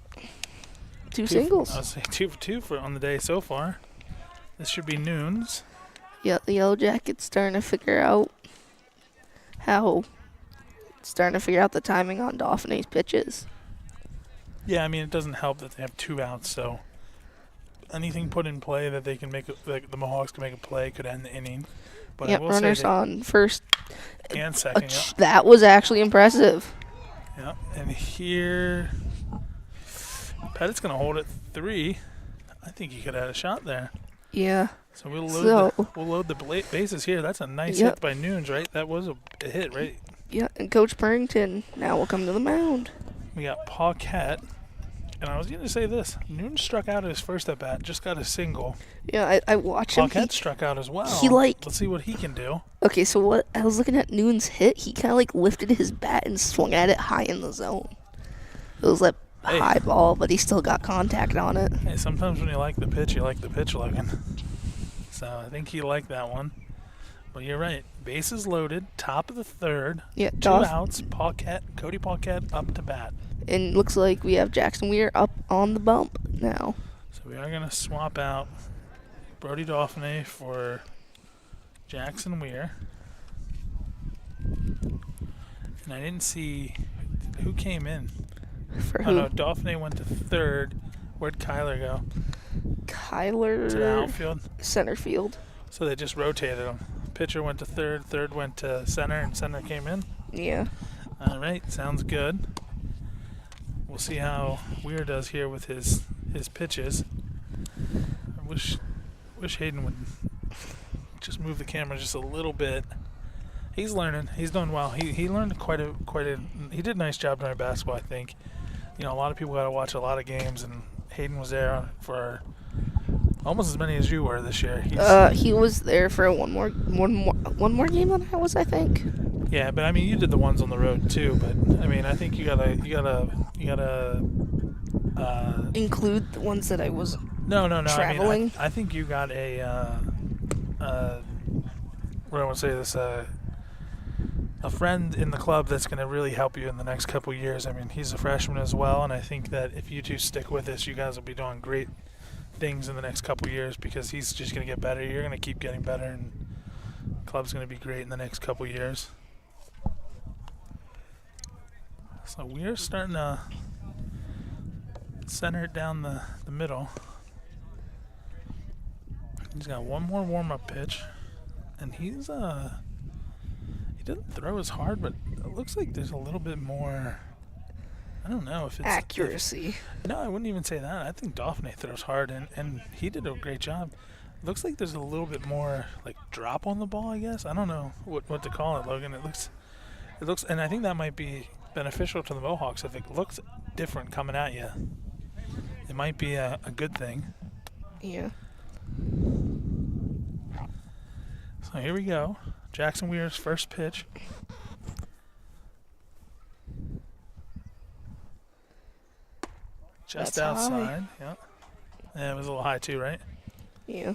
two singles. I would say 2 for 2 on the day so far. This should be Noons. Yeah, the Yellow Jackets starting to figure out the timing on Dauphin's pitches. Yeah, I mean, it doesn't help that they have 2 outs, so anything put in play that they can make, like the Mohawks can make a play, could end the inning. But yeah, I will runners say on first and second. Yep. That was actually impressive. Yep, and here Pettit's going to hold it 3. I think he could have had a shot there. Yeah. So we'll load the bases here. That's a nice hit by Noons, right? That was a hit, right? Yeah, and Coach Purrington now will come to the mound. We got Paquette. And I was going to say this. Noons struck out his first at-bat, just got a single. Yeah, I watched him. Paquette struck out as well. Let's see what he can do. Okay, so what I was looking at Noons' hit, he kind of lifted his bat and swung at it high in the zone. It was high ball, but he still got contact on it. Hey, sometimes when you like the pitch looking. So I think he liked that one. But you're right. Bases loaded, top of the third. Yeah, 2 outs. Cody Paquette up to bat. And looks like we have Jackson Weir up on the bump now. So we are going to swap out Brody Dauphin for Jackson Weir. And I didn't see who came in. For who? No, Dauphin went to third. Where'd Kyler go? Kyler. To the outfield? Center field. So they just rotated him. Pitcher went to third went to center, and center came in? Yeah. All right, sounds good. We'll see how Weir does here with his pitches. I wish Hayden would just move the camera just a little bit. He's learning. He's doing well. He learned quite a. He did a nice job during basketball, I think. You know, a lot of people got to watch a lot of games, and Hayden was there for Almost as many as you were this year. He was there for one more game than I was, I think. Yeah, but I mean, you did the ones on the road too. But I mean, I think you gotta Include the ones that I was no. traveling. I mean, I think you got what do I want to say this a friend in the club that's going to really help you in the next couple years. I mean, he's a freshman as well, and I think that if you two stick with this, you guys will be doing great things in the next couple years because he's just going to get better. You're going to keep getting better, and the club's going to be great in the next couple years. So we're starting to center it down the middle. He's got one more warm-up pitch, and he's he doesn't throw as hard, but it looks like there's a little bit more. I don't know if it's accuracy. No, I wouldn't even say that. I think Daphne throws hard, and he did a great job. Looks like there's a little bit more like drop on the ball, I guess. I don't know what to call it, Logan. It looks, and I think that might be beneficial to the Mohawks if it looks different coming at you. It might be a good thing. Yeah. So here we go. Jackson Weir's first pitch. Just That's outside. high. Yeah. Yeah, it was a little high too, right? Yeah.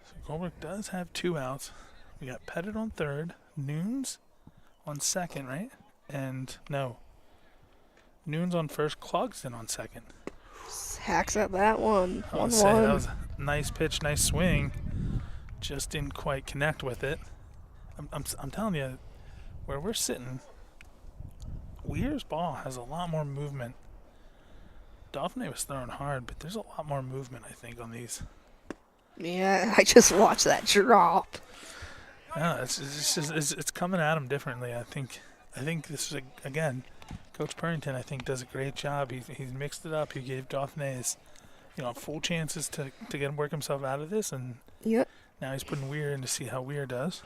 So Colebrook does have 2 outs. We got Pettit on third, Noons on second, right? And no. Noons on first, Clogston on second. Hacks at that one. 1-1. That was a nice pitch, nice swing. Just didn't quite connect with it. I'm telling you, where we're sitting, Weir's ball has a lot more movement. Daphne was throwing hard, but there's a lot more movement, I think, on these. Yeah, I just watched that drop. Yeah, it's coming at him differently. I think this is again, Coach Purrington I think does a great job. He's mixed it up. He gave Daphne his, full chances to get him work himself out of this, and Yep. now he's putting Weir in to see how Weir does.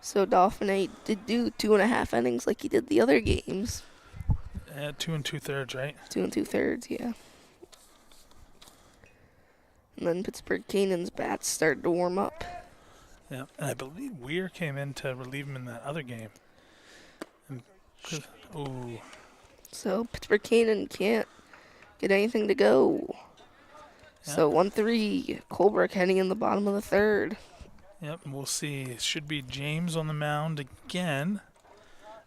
So Dauphin did do 2.5 innings like he did the other games. 2 2/3, right? 2 2/3, yeah. And then Pittsburg Canaan's bats started to warm up. Yeah, and I believe Weir came in to relieve him in that other game. Ooh. So Pittsburg Canaan can't get anything to go. Yeah. So 1-3, Colebrook heading in the bottom of the third. Yep, and we'll see. It should be James on the mound again,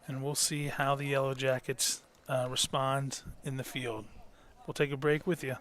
and we'll see how the Yellow Jackets respond in the field. We'll take a break with you.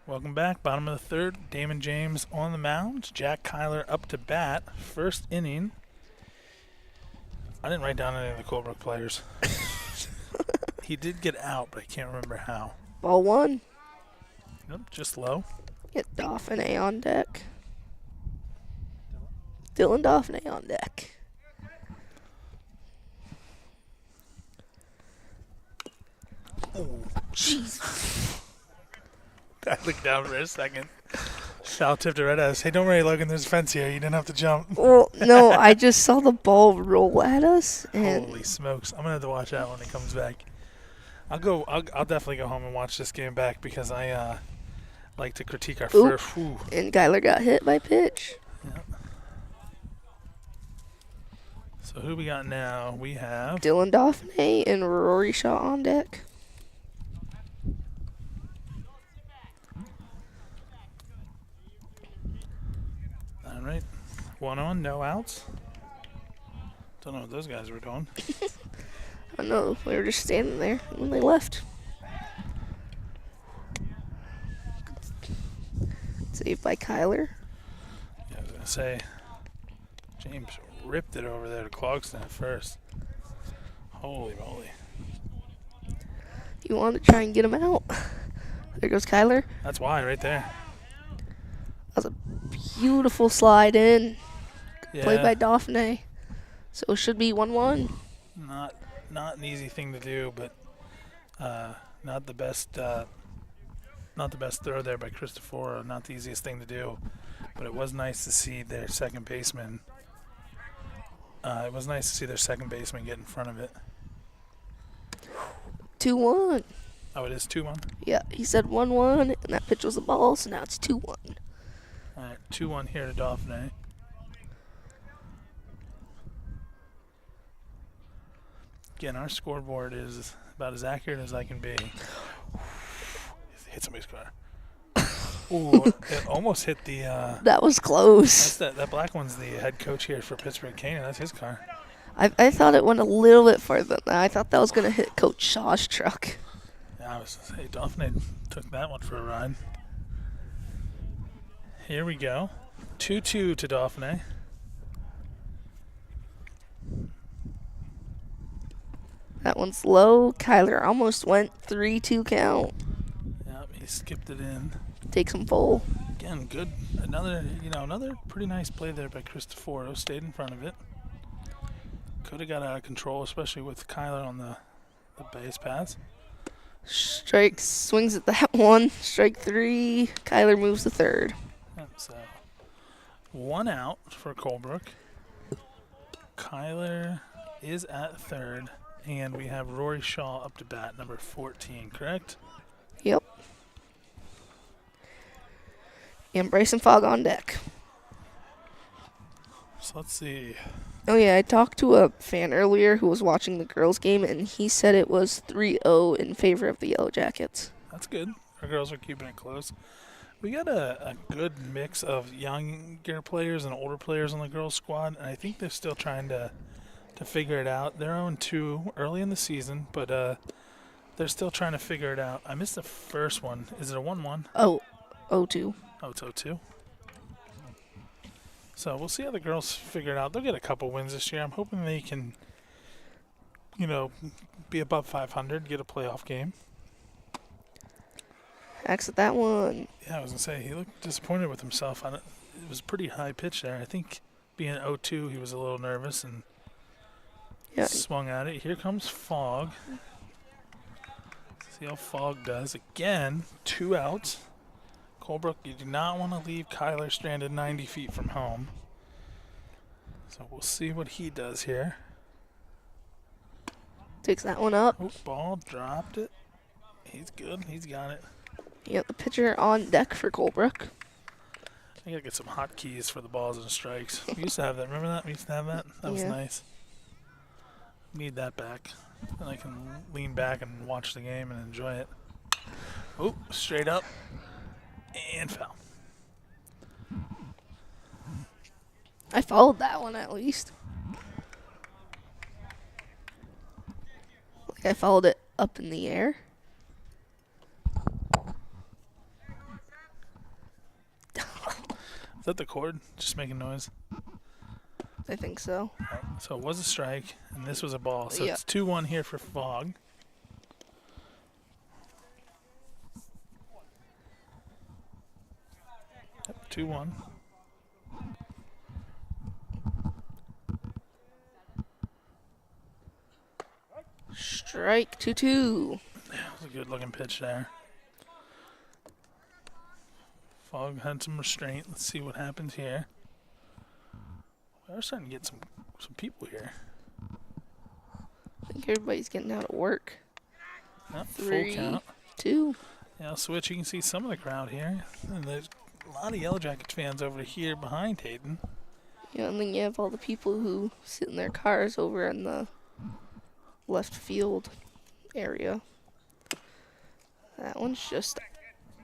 Welcome back. Bottom of the third. Damon James on the mound. Jack Kyler up to bat. First inning. I didn't write down any of the Colebrook players. He did get out, but I can't remember how. Ball 1. Yep, just low. Get Dauphin on deck. Dylan Dauphin on deck. Oh, jeez. I looked down for a second. Foul tipped it right at us. Hey, don't worry, Logan. There's a fence here. You didn't have to jump. Well, no, I just saw the ball roll at us. And Holy smokes! I'm gonna have to watch that when it comes back. I'll definitely go home and watch this game back because I like to critique our first. Ooh. And Kyler got hit by pitch. Yep. So who we got now? We have Dylan Dauphin and Rory Shaw on deck. All right, 1 on, no outs. Don't know what those guys were doing. I know, we were just standing there when they left. Saved by Kyler. Yeah, I was gonna say James ripped it over there to Clogston at first. Holy moly! You wanted to try and get him out. There goes Kyler. That's why right there. That was a beautiful slide in. Yeah. Played by Dauphin. So it should be 1-1. Not an easy thing to do, but not the best throw there by Christopher. Not the easiest thing to do, but it was nice to see their second baseman. It was nice to see their second baseman get in front of it. 2-1. Oh, it is 2-1. Yeah, he said 1-1, and that pitch was a ball, so now it's 2-1. All right, 2-1 here to Dauphin. Again, our scoreboard is about as accurate as I can be. Hit somebody's car. Ooh, it almost hit the. That was close. That black one's the head coach here for Pittsburg, Canaan. That's his car. I thought it went a little bit further than that. I thought that was going to hit Coach Shaw's truck. Yeah, Dauphin took that one for a ride. Here we go. 2-2 to Dauphin. That one's low. Kyler almost went 3-2 count. Yep, he skipped it in. Takes him full. Again, good. Another pretty nice play there by Cristoforo. Stayed in front of it. Could have got out of control, especially with Kyler on the base paths. Strike swings at that one. Strike 3. Kyler moves to third. Yep, so 1 out for Colebrook. Kyler is at third. And we have Rory Shaw up to bat, number 14, correct? Yep. And Bryson Fogg on deck. So let's see. Oh, yeah, I talked to a fan earlier who was watching the girls' game, and he said it was 3-0 in favor of the Yellow Jackets. That's good. Our girls are keeping it close. We got a good mix of younger players and older players on the girls' squad, and I think they're still trying to figure it out. They're 0-2 early in the season, but they're still trying to figure it out. I missed the first one. Is it a 1-1? Oh, 0-2. Oh, it's 0-2. So we'll see how the girls figure it out. They'll get a couple wins this year. I'm hoping they can, be above 500, get a playoff game. Exit that one. Yeah, I was going to say, he looked disappointed with himself. It was a pretty high pitch there. I think being 0-2, he was a little nervous and swung at it. Here comes Fogg. See how Fogg does. Again, 2 outs. Colebrook, you do not want to leave Kyler stranded 90 feet from home. So we'll see what he does here. Takes that one up. Oh, ball, dropped it. He's good. He's got it. Yeah, the pitcher on deck for Colebrook. I gotta get some hotkeys for the balls and strikes. We used to have that. Remember that? We used to have that? That was nice. Need that back. Then I can lean back and watch the game and enjoy it. Oh, straight up. And foul. I followed that one at least. Like I followed it up in the air. Is that the cord? Just making noise? I think so. Right, so it was a strike, and this was a ball. So Yeah. it's 2-1 here for Fogg. Yep, 2-1. Strike 2-2. That was a good looking pitch there. Fogg had some restraint. Let's see what happens here. We are starting to get some people here. I think everybody's getting out of work. Yep, 3, full count. 2. Yeah, I'll switch. You can see some of the crowd here. And there's a lot of Yellow Jackets fans over here behind Hayden. Yeah, and then you have all the people who sit in their cars over in the left field area. That one's just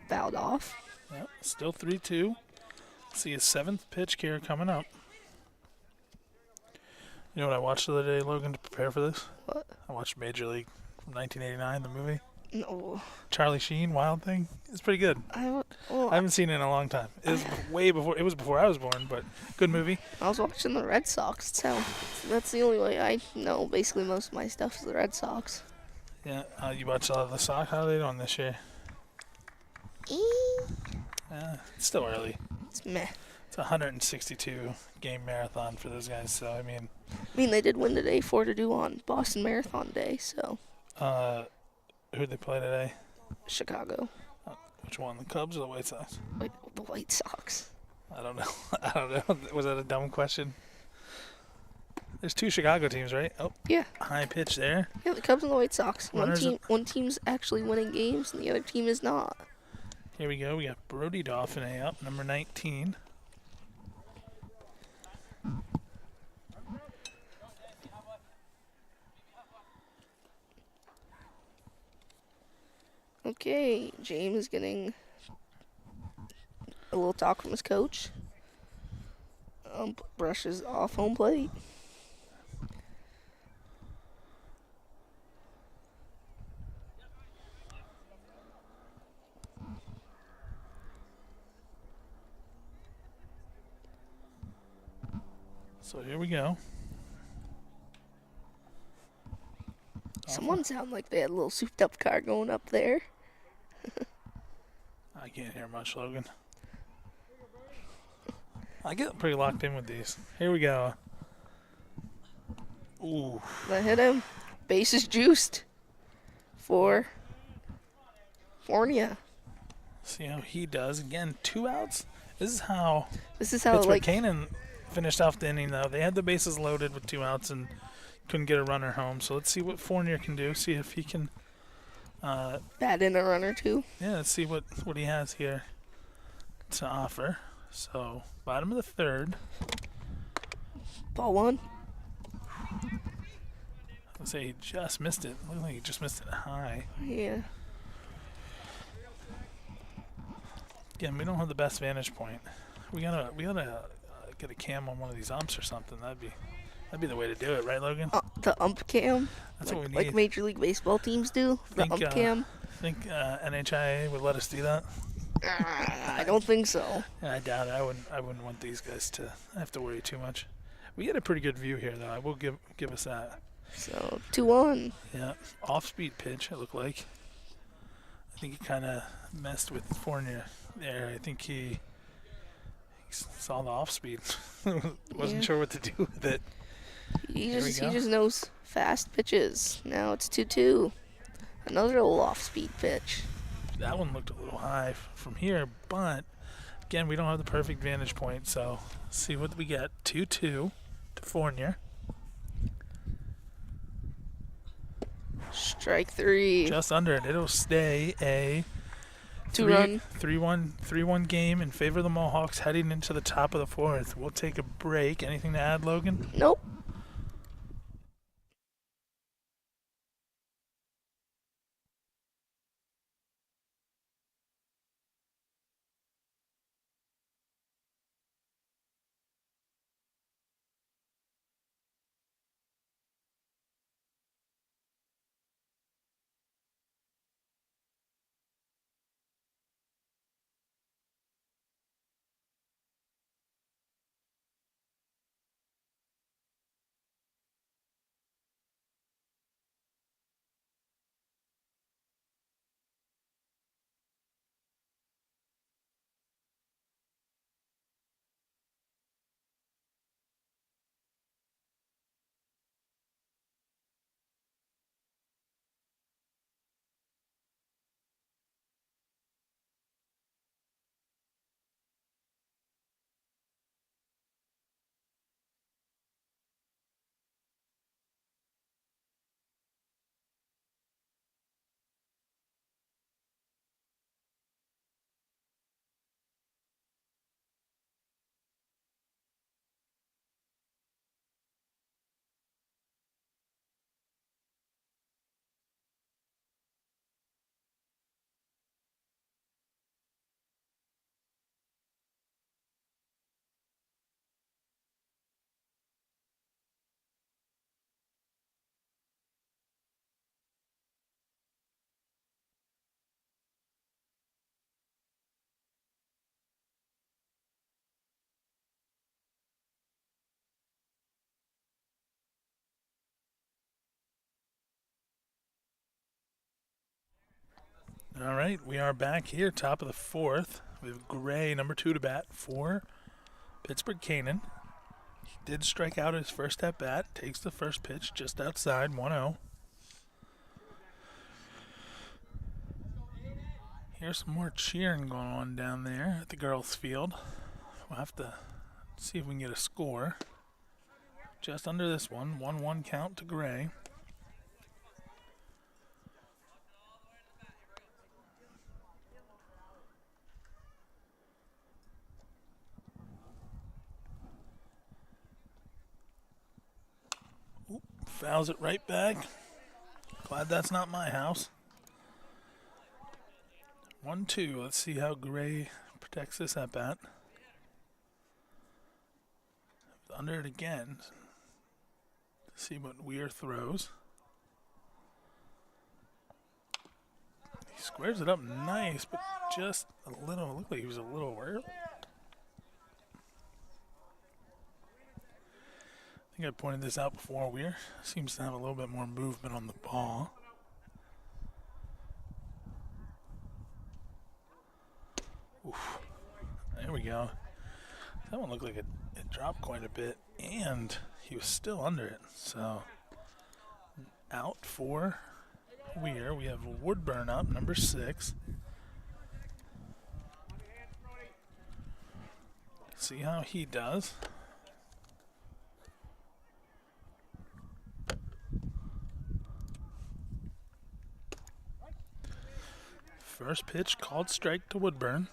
fouled off. Yep, still 3-2. See a 7th pitch here coming up. You know what I watched the other day, Logan, to prepare for this? What? I watched Major League from 1989, the movie. No. Charlie Sheen, Wild Thing. It's pretty good. I I haven't seen it in a long time. It was way before. It was before I was born, but good movie. was watching the Red Sox. That's the only way I know. Basically, most of my stuff is the Red Sox. Yeah, you watched a lot of the Sox. How are they doing this year? It's still early. It's meh. It's a 162 game marathon for those guys. So I mean, They did win today 4-2 on Boston Marathon Day. So who'd they play today? Chicago. Which one, the Cubs or the White Sox? Wait, the White Sox. I don't know. I don't know. Was that a dumb question? There's 2 Chicago teams, right? Oh, Yeah. high pitch there. Yeah, the Cubs and the White Sox. Runners One team's actually winning games, and the other team is not. Here we go. We got Brody Dauphiné up, number 19. Okay, James getting a little talk from his coach. Brushes off home plate. So here we go. Someone sounded like they had a little souped up car going up there. I can't hear much, Logan. I get pretty locked in with these. Here we go. Ooh. That hit him. Base is juiced for Fornia. See how he does. Again, 2 outs. This is how Pittsburgh Canaan finished off the inning, though. They had the bases loaded with 2 outs and couldn't get a runner home. So let's see what Fournier can do. See if he can bat in a run or two. yeah, let's see what he has here to offer. So bottom of the 3rd. Ball 1. Let's say he just missed it. Looked like he just missed it high. Yeah. Again, we don't have the best vantage point. We gotta get a cam on one of these umps or something. That'd be the way to do it, right, Logan? The ump cam. That's what we need. Like Major League Baseball teams do. The ump cam. Think NHIA would let us do that? I don't think so. Yeah, I doubt it. I wouldn't want these guys to have to worry too much. We had a pretty good view here, though. I will give us that. So 2-1. Yeah, off-speed pitch. It looked like. I think he kind of messed with Fournier there. I think he saw the off-speed. Wasn't sure what to do with it. He just knows fast pitches. Now it's 2-2. Another little off-speed pitch. That one looked a little high from here, but again, we don't have the perfect vantage point, so let's see what we get. 2-2 to Fournier. Strike 3. Just under it. It'll stay a 2-run. 3-1 game in favor of the Mohawks heading into the top of the 4th. We'll take a break. Anything to add, Logan? Nope. All right, we are back here, top of the fourth. We have Gray, number 2 to bat for Pittsburg Canaan. He did strike out his first at bat. Takes the first pitch just outside, 1-0. Here's some more cheering going on down there at the girls' field. We'll have to see if we can get a score. Just under this one, 1-1 count to Gray. Oop, fouls it right back. Glad that's not my house. 1-2. Let's see how Gray protects this at bat. Under it again. See what Weir throws. He squares it up nice, but just a little. Looked like he was a little early. I think I pointed this out before. Weir seems to have a little bit more movement on the ball. Oof. There we go. That one looked like it dropped quite a bit, and he was still under it. So out for Weir. We have Woodburn up, number 6. See how he does. First pitch called strike to Woodburn.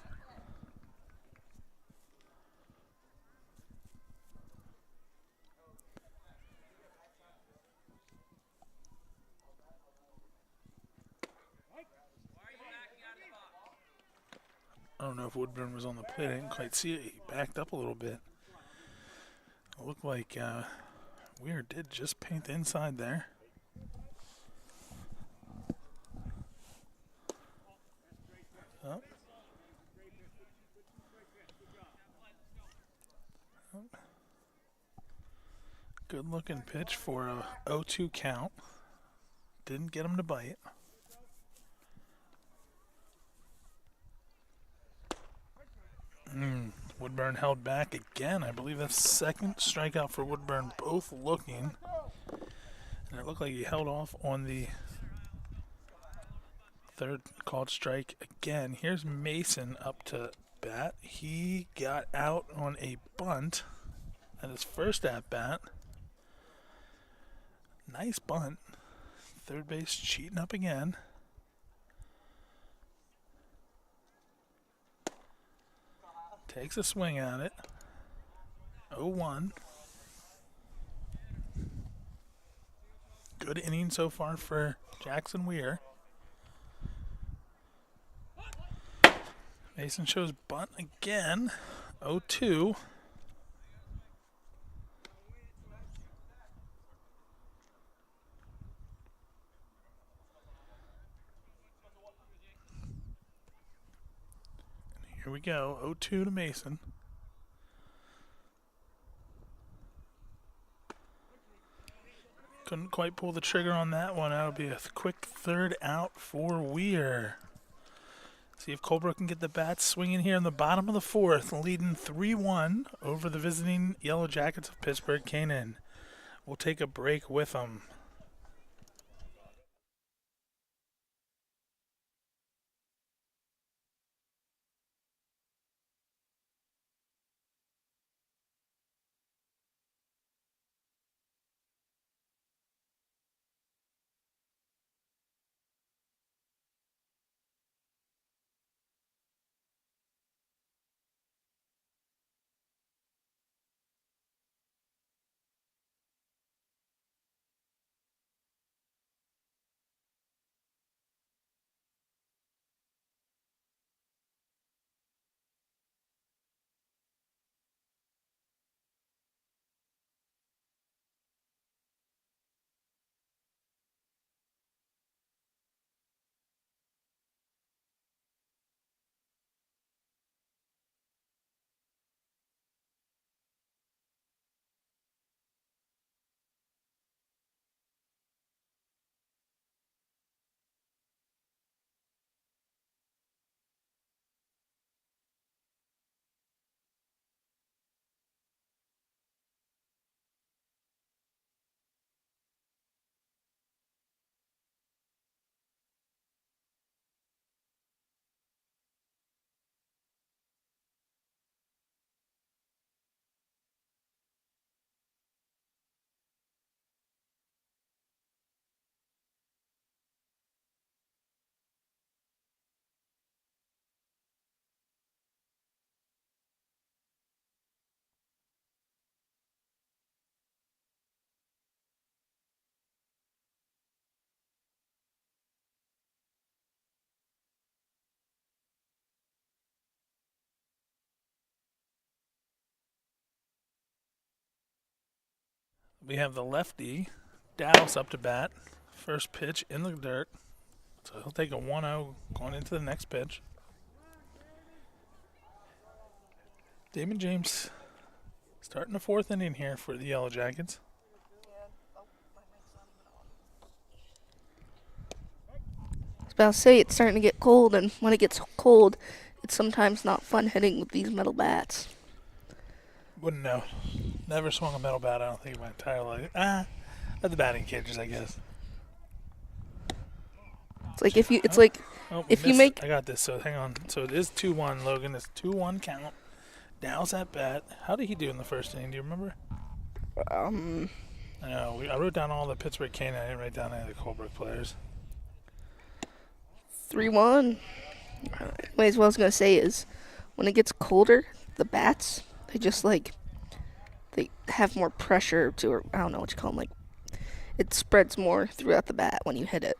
I don't know if Woodburn was on the plate. I didn't quite see it. He backed up a little bit. It looked like Weir did just paint the inside there. Oh. Oh. Good looking pitch for a 0-2 count. Didn't get him to bite. Woodburn held back again. I believe that's second strikeout for Woodburn, both looking. And it looked like he held off on the third called strike again. Here's Mason up to bat. He got out on a bunt at his first at bat. Nice bunt. Third base cheating up again. Takes a swing at it. 0-1. Good inning so far for Jackson Weir. Mason shows bunt again. 0-2. Here we go. 0-2 to Mason. Couldn't quite pull the trigger on that one. That'll be a quick third out for Weir. See if Colebrook can get the bats swinging here in the bottom of the fourth, leading 3-1 over the visiting Yellow Jackets of Pittsburg Canaan. We'll take a break with them. We have the lefty, Dallas, up to bat. First pitch in the dirt. So he'll take a 1-0 going into the next pitch. Damon James starting the fourth inning here for the Yellow Jackets. I was about to say it's starting to get cold, and when it gets cold, it's sometimes not fun hitting with these metal bats. Wouldn't know. Never swung a metal bat, I don't think, in my entire life. At the batting cages, I guess. It's like if you, it's like if you missed. make. I got this, so hang on. So it is 2-1, Logan. It's 2-1 count. Dallas at bat. How did he do in the first inning? Do you remember? I know. I wrote down all the Pittsburg Canaan. I didn't write down any of the Colebrook players. 3-1. Anyways, what I was gonna say is, when it gets colder, the bats they have more pressure to, or I don't know what you call them. Like, it spreads more throughout the bat when you hit it.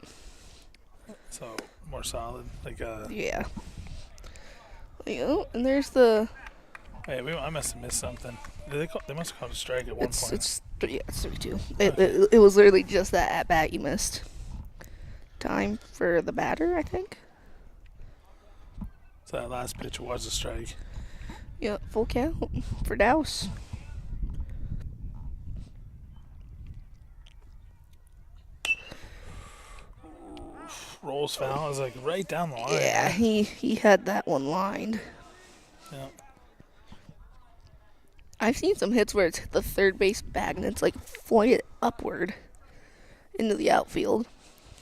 So more solid, like Yeah. And there's the. Hey, I must have missed something. They must have called a strike at one point. It's 3-2. It was literally just that at bat you missed. Time for the batter, I think. So that last pitch was a strike. Yeah, full count for Douse. Rolls foul. I was like right down the line. Yeah, he had that one lined. Yeah. I've seen some hits where it's hit the third base bag and it's like flying upward into the outfield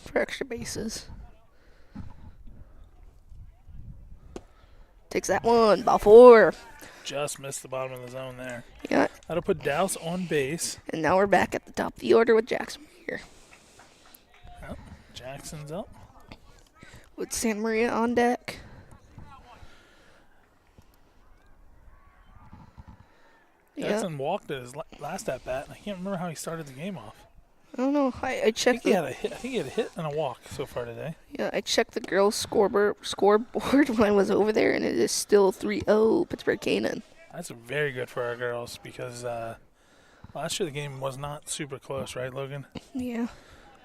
for extra bases. Takes that one, ball 4. Just missed the bottom of the zone there. Yeah, That'll put Douse on base. and now we're back at the top of the order with Jackson here. Oh, Jackson's up. With Santa Maria on deck. Yeah, Jackson walked at his last at bat, and I can't remember how he started the game off. I don't know. I I checked think he had a hit. I think he had a hit and a walk so far today. I checked the girls' scoreboard when I was over there, and it is still 3-0 Pittsburg Canaan. That's very good for our girls because last year the game was not super close, right, Logan? Yeah.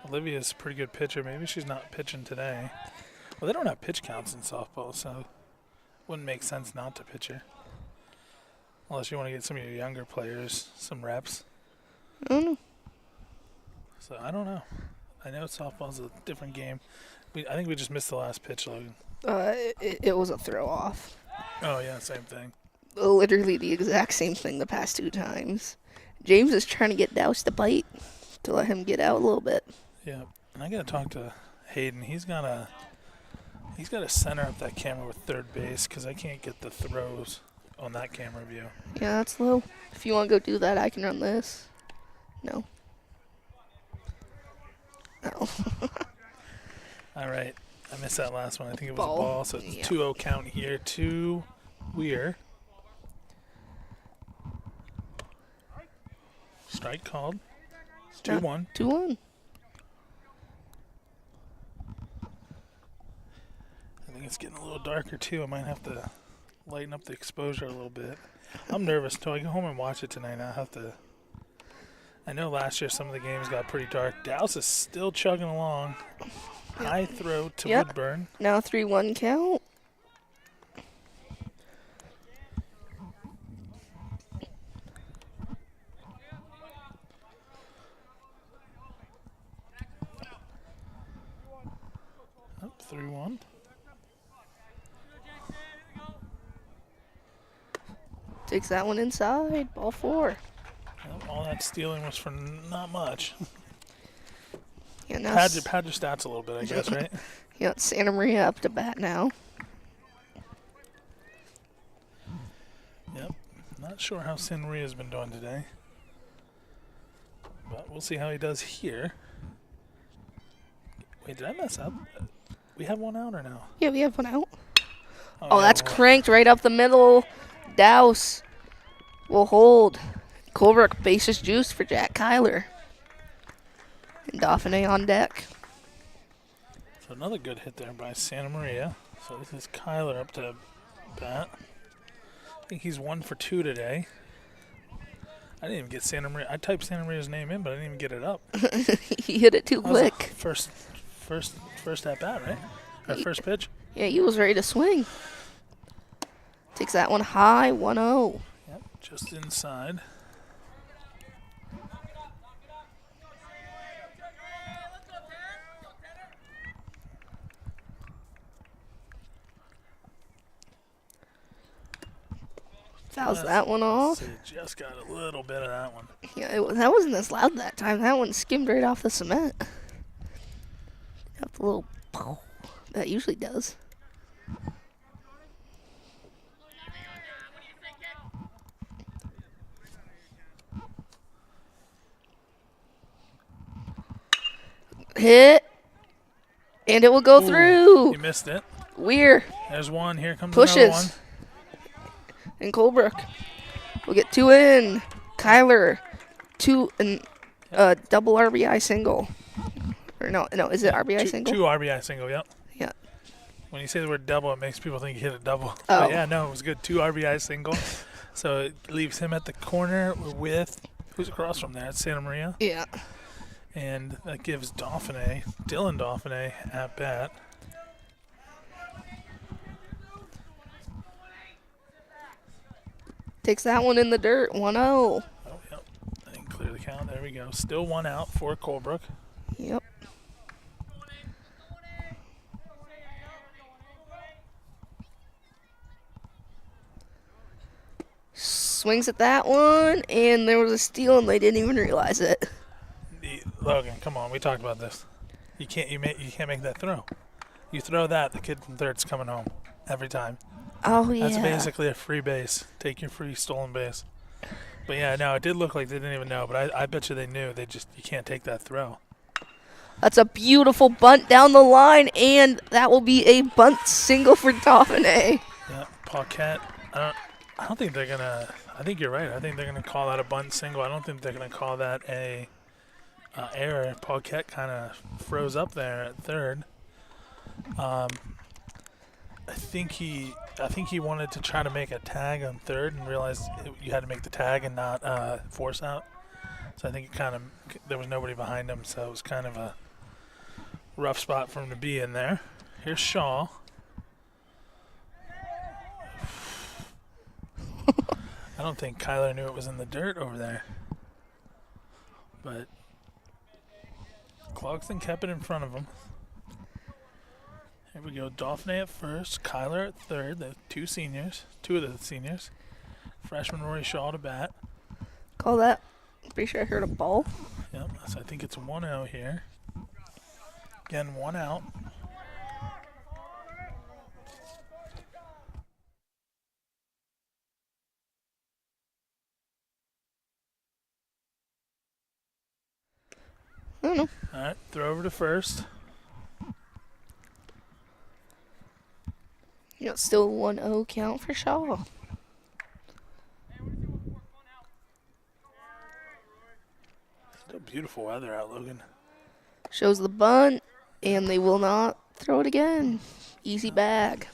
Olivia's a pretty good pitcher. Maybe she's not pitching today. Well, they don't have pitch counts in softball, so it wouldn't make sense not to pitch her. Unless you want to get some of your younger players some reps. I don't know. So I don't know. I know softball's a different game. I think we just missed the last pitch, Logan. It was a throw off. Oh, yeah, same thing. Literally the exact same thing the past 2 times. James is trying to get Douse to bite to let him get out a little bit. Yeah, and I got to talk to Hayden. He's got to center up that camera with third base because I can't get the throws on that camera view. Yeah, that's low. If you want to go do that, I can run this. No. No. All right. I missed that last one. I think it was Ball. a ball, so it's Yeah. 2-0 count here to Weir. Strike called. 2-1. 2-1. I think it's getting a little darker, too. I might have to lighten up the exposure a little bit. I'm nervous until I go home and watch it tonight. I know last year some of the games got pretty dark. Dallas is still chugging along. High throw to Yep. Woodburn. Now 3-1 count. Up 3-1. Takes that one inside. Ball 4. All that stealing was for not much. Yeah, now Pad your stats a little bit, I guess, right? yeah, Santa Maria up to bat now. Yep. Not sure how San Maria's been doing today. But we'll see how he does here. Wait, did I mess up? We have one out or no? Yeah, we have one out. Oh, yeah, that's well, cranked right up the middle. Douse will hold. Colebrook bases juice for Jack Kyler. And Dauphiné on deck. So another good hit there by Santa Maria. So this is Kyler up to bat. I think he's 1 for 2 today. I didn't even get Santa Maria. I typed Santa Maria's name in, but I didn't even get it up. He hit it too That was the quick. first at bat, right? Or first pitch. Yeah, he was ready to swing. Takes that one high, 1-0. Yep, just inside. Fouls that one off. So just got a little bit of that one. Yeah, that wasn't as loud that time. That one skimmed right off the cement. Got the little pow that usually does. Hit. And it will go through. He missed it. Weir There's one. Here comes another one. pushes. And Colebrook will get 2 in. Kyler, 2 and double RBI single. Or no, is it RBI single? 2 RBI single, yep. Yeah. When you say the word double, it makes people think you hit a double. Oh. But yeah, no, it was good. 2 RBI single. So it leaves him at the corner with, who's across from there? It's Santa Maria. Yeah. And that gives Dylan Dauphiné at bat. Takes that one in the dirt, 1-0. Oh, yep. I didn't clear the count. There we go. Still 1 out for Colebrook. Yep. Swings at that one, and there was a steal, and they didn't even realize it. Logan, come on. We talked about this. You can't make that throw. You throw that, the kid from third's coming home every time. Oh, yeah. That's basically a free base. Take your free stolen base. But yeah, no, it did look like they didn't even know, but I bet you they knew. You can't take that throw. That's a beautiful bunt down the line, and that will be a bunt single for Dauphiné. Yeah, Paquette. I don't think they're gonna. I think you're right. I think they're gonna call that a bunt single. I don't think they're gonna call that a error. Paquette kind of froze up there at third. I think he wanted to try to make a tag on third and realized you had to make the tag and not force out. So I think there was nobody behind him, so it was kind of a rough spot for him to be in there. Here's Shaw. I don't think Kyler knew it was in the dirt over there. But Clarkson kept it in front of him. Here we go. Dauphiné at first. Kyler at third. The two of the seniors. Freshman Rory Shaw to bat. Call that. Pretty sure I heard a ball. Yep. So I think it's 1-0 here. Again, 1 out. I don't know. All right. Throw over to first. You know, still 1-0 count for Shaw. Still beautiful weather out, Logan. Shows the bunt, and they will not throw it again. Easy bag.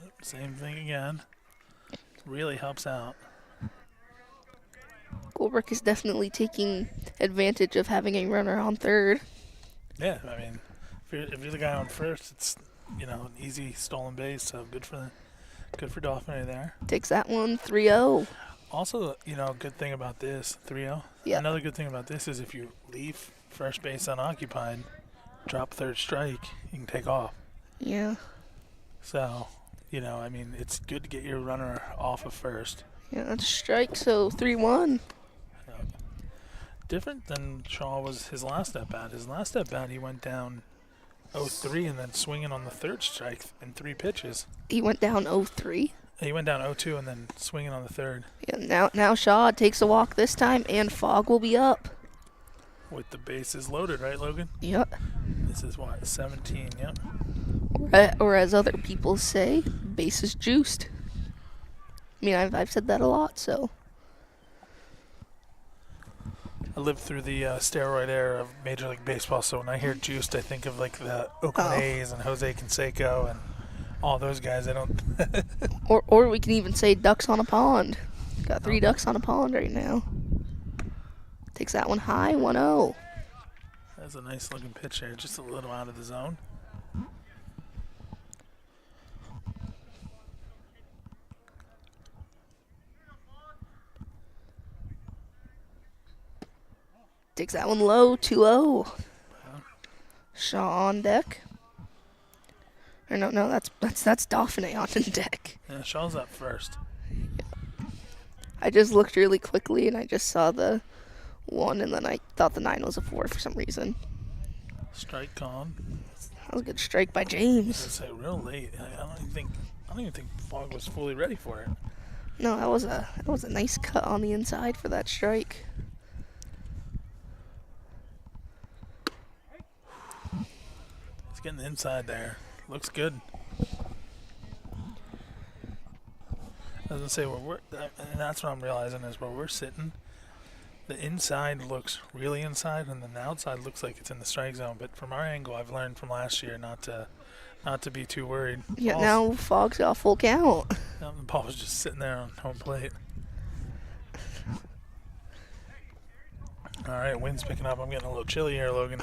Yep, same thing again. Really helps out. Colebrook is definitely taking advantage of having a runner on third. Yeah, I mean, if you're the guy on first, it's an easy stolen base. So good for Dauphiné there. Takes that one, 3-0. Also, good thing about this 3-0. Yeah. Another good thing about this is if you leave first base unoccupied, drop third strike, you can take off. Yeah. So, it's good to get your runner off of first. Yeah, that's a strike, so 3-1. Different than Shaw was his last at bat. His last at bat, he went down 0-3 and then swinging on the third strike in 3 pitches. He went down 0-3. He went down 0-2 and then swinging on the third. Yeah, now Shaw takes a walk this time, and Fogg will be up. With the bases loaded, right, Logan? Yep. This is what, 17, yep. Or as other people say, bases juiced. I mean, I've said that a lot, so. I lived through the steroid era of Major League Baseball, so when I hear juiced, I think of like the Oakland A's and Jose Canseco and all those guys. I don't. or we can even say ducks on a pond. Got 3 ducks on a pond right now. Takes that one high, 1-0. That's a nice looking pitch there, just a little out of the zone. Takes that one low, 2-0. Shaw on deck. Or no, that's Dauphin on deck. Yeah, Shaw's up first. I just looked really quickly and I just saw the 1 and then I thought the 9 was a 4 for some reason. Strike gone. That was a good strike by I was James. gonna say real late. I don't even think Fogg was fully ready for it. No, that was a nice cut on the inside for that strike. He's getting the inside there. Looks good. I was gonna say and that's what I'm realizing is where we're sitting. The inside looks really inside, and then the outside looks like it's in the strike zone. But from our angle, I've learned from last year not to be too worried. Yeah, now Fogg's got full count. The ball was just sitting there on home plate. All right, wind's picking up. I'm getting a little chilly here, Logan.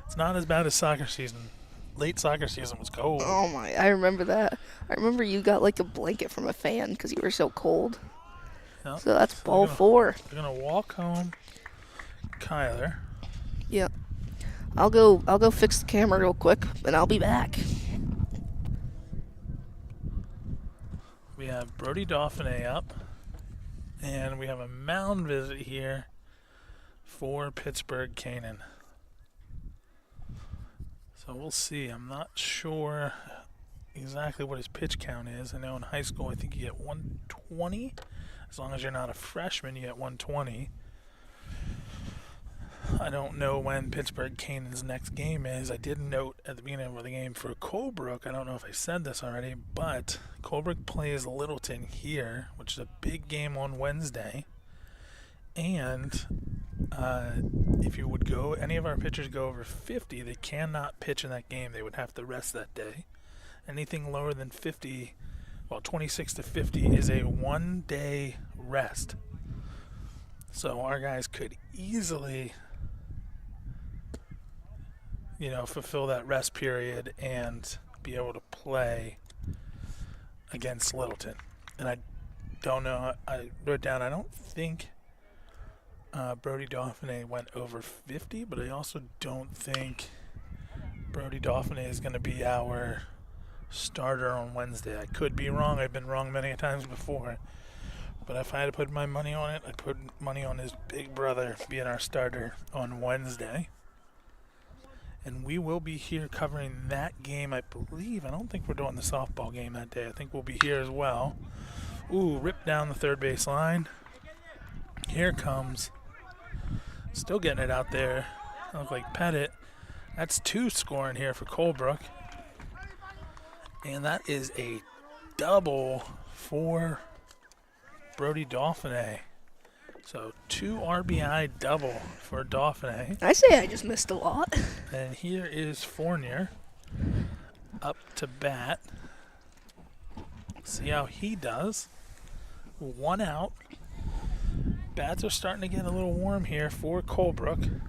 It's not as bad as soccer season. Late soccer season was cold. Oh my, I remember that. I remember you got like a blanket from a fan because you were so cold. Yep. So that's ball 4. We're gonna walk home Kyler. Yep. I'll go fix the camera real quick and I'll be back. We have Brody Dauphin up, and we have a mound visit here for Pittsburg Canaan. So we'll see. I'm not sure exactly what his pitch count is. I know in high school I think you get 120. As long as you're not a freshman, you get 120. I don't know when Pittsburg Canaan's next game is. I did note at the beginning of the game for Colebrook, I don't know if I said this already, but Colebrook plays Littleton here, which is a big game on Wednesday. And if you would go, any of our pitchers go over 50, they cannot pitch in that game. They would have to rest that day. Anything lower than 50, well, 26 to 50 is a 1-day rest. So our guys could easily, fulfill that rest period and be able to play against Littleton. And I don't know, I wrote down, I don't think Brody Dauphin went over 50, but I also don't think Brody Dauphin is going to be our starter on Wednesday. I could be wrong. I've been wrong many times before. But if I had to put my money on it, I'd put money on his big brother being our starter on Wednesday. And we will be here covering that game, I believe. I don't think we're doing the softball game that day. I think we'll be here as well. Ooh, ripped down the third base line. Here comes. Still getting it out there. I look like Pettit. That's 2 scoring here for Colebrook. And that is a double for Brody Dauphin. So 2 RBI double for Dauphin. I say I just missed a lot. And here is Fournier up to bat. See how he does. 1 out. Bats are starting to get a little warm here for Colebrook.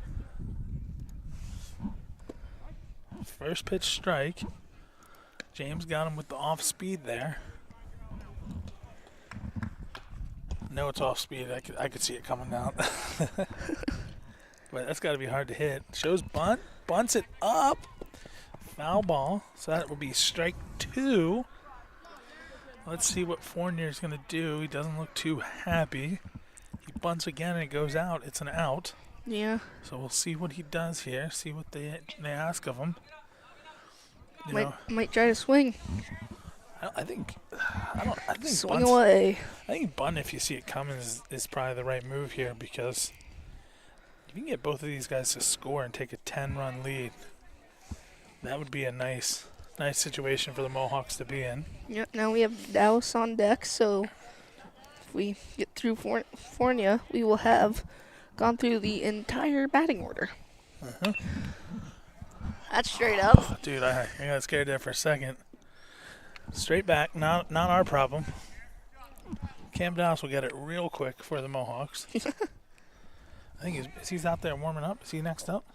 First pitch strike. James got him with the off speed there. No, it's off speed. I could see it coming down. But that's got to be hard to hit. Shows bunt. Bunts it up. Foul ball. So that will be strike 2. Let's see what Fournier's going to do. He doesn't look too happy. He bunts again and it goes out. It's an out. Yeah. So we'll see what he does here. See what they ask of him. Might try to swing. I think Swing away. I think bunt, if you see it coming, is probably the right move here, because if you can get both of these guys to score and take a 10-run lead, that would be a nice situation for the Mohawks to be in. Yep. Now we have Dallas on deck, so if we get through Fournier, we will have gone through the entire batting order. Uh-huh. That's straight up. Oh, dude, I got scared there for a second. Straight back, not our problem. Cam Dallas will get it real quick for the Mohawks. I think he's out there warming up. Is he next up?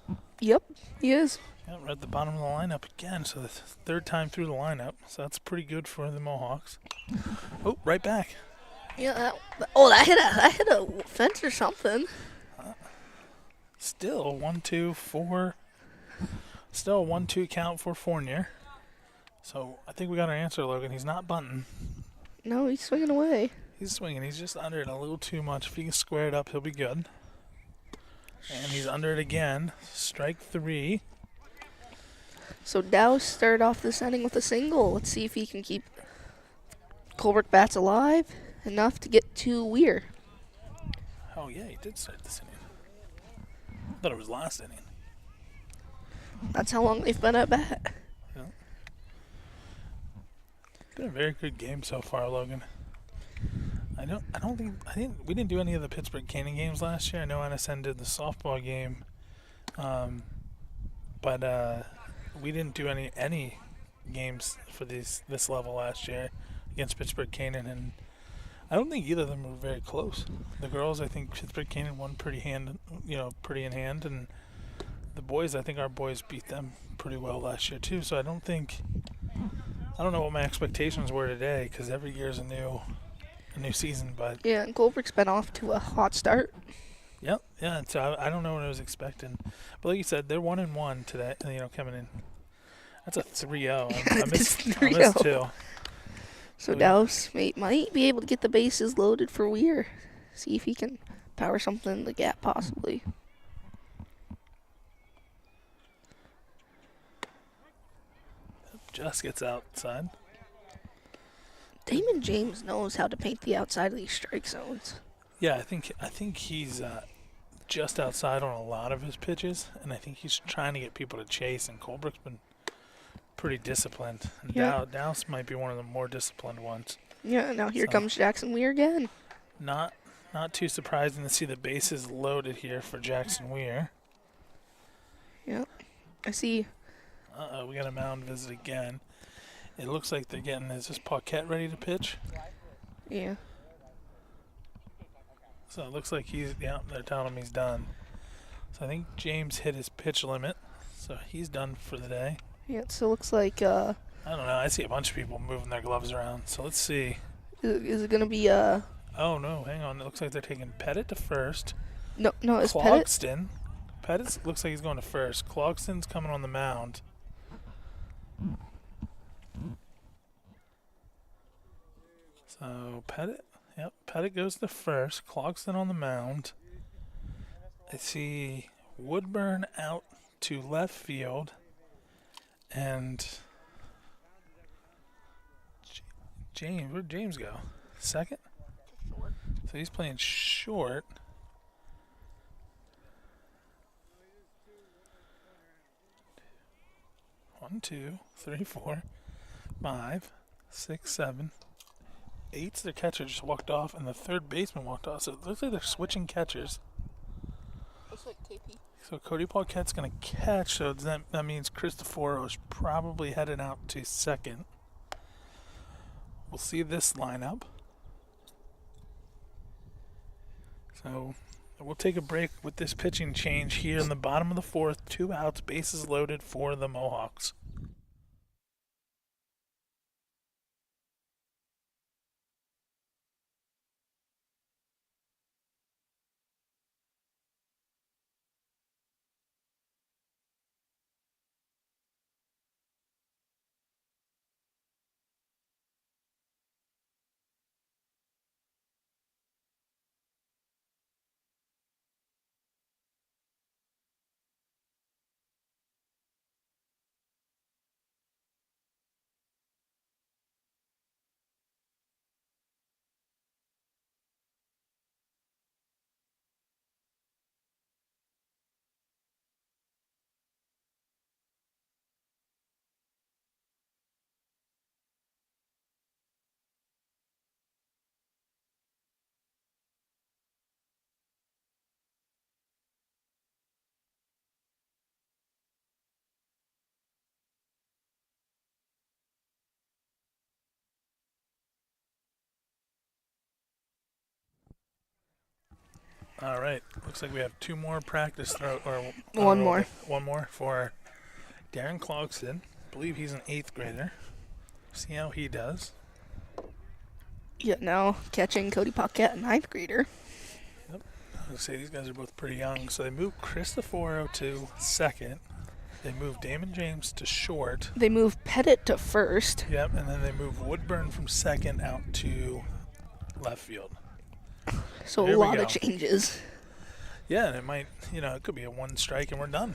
Yep, he is. Yeah, we're at the bottom of the lineup again. So the third time through the lineup. So that's pretty good for the Mohawks. Oh, right back. Yeah. That hit a fence or something. Still 1-2 for. Still a 1-2 count for Fournier. So I think we got our answer, Logan. He's not bunting. No, he's swinging away. He's swinging. He's just under it a little too much. If he can square it up, he'll be good. And he's under it again. Strike 3. So Dow started off this inning with a single. Let's see if he can keep Colebrook bats alive enough to get to Weir. Oh, yeah, he did start this inning. I thought it was last inning. That's how long they've been at bat. Yeah. Been a very good game so far, Logan. We didn't do any of the Pittsburg Canaan games last year. I know NSN did the softball game, but we didn't do any games for this level last year against Pittsburg Canaan, and I don't think either of them were very close. The girls, I think Pittsburg Canaan won pretty in hand, and the boys, I think our boys beat them pretty well last year too. So I don't know what my expectations were today, because every year is a new season. But Yeah, and Colebrook's been off to a hot start. yep, yeah. So I don't know what I was expecting, but like you said, they're 1-1 today. Coming in. That's a 3-0. I missed 2. So Douse might be able to get the bases loaded for Weir. See if he can power something in the gap, possibly. Just gets outside. Damon James knows how to paint the outside of these strike zones. Yeah, I think he's just outside on a lot of his pitches, and I think he's trying to get people to chase. And Colebrook's been pretty disciplined. And Yeah. Douse might be one of the more disciplined ones. Yeah, now here comes Jackson Weir again. Not too surprising to see the bases loaded here for Jackson Weir. Yep. I see. We got a mound visit again. It looks like they're getting. Is this Paquette ready to pitch? Yeah. So it looks like they're telling him he's done. So I think James hit his pitch limit. So he's done for the day. Yeah, so it looks like, I don't know. I see a bunch of people moving their gloves around. So let's see. is it going to be, Oh, no. Hang on. It looks like they're taking Pettit to first. No, it's Pettit. Clogston. Pettit looks like he's going to first. Clogston's coming on the mound. So Pettit goes to first. Clogston on the mound. I see Woodburn out to left field, and James. Where'd James go? Second. So he's playing short. One, 2, 3, 4, 5, 6, 7, 8. Their catcher just walked off, and the third baseman walked off. So it looks like they're switching catchers. Looks like KP. So Cody Paquette's going to catch. So that means Cristoforo's probably headed out to second. We'll see this lineup. So we'll take a break with this pitching change here in the bottom of the fourth. 2 outs, bases loaded for the Mohawks. All right. Looks like we have two more practice throw One more. One more for Darren Clarkson. I believe he's an 8th grader. See how he does. Yeah, now catching Cody Paquette, 9th grader. Yep. I would say these guys are both pretty young. So they move Cristoforo to 2nd. They move Damon James to short. They move Pettit to 1st. Yep, and then they move Woodburn from 2nd out to left field. So There a we lot go. of changes. Yeah, and it might, it could be a 1 strike and we're done.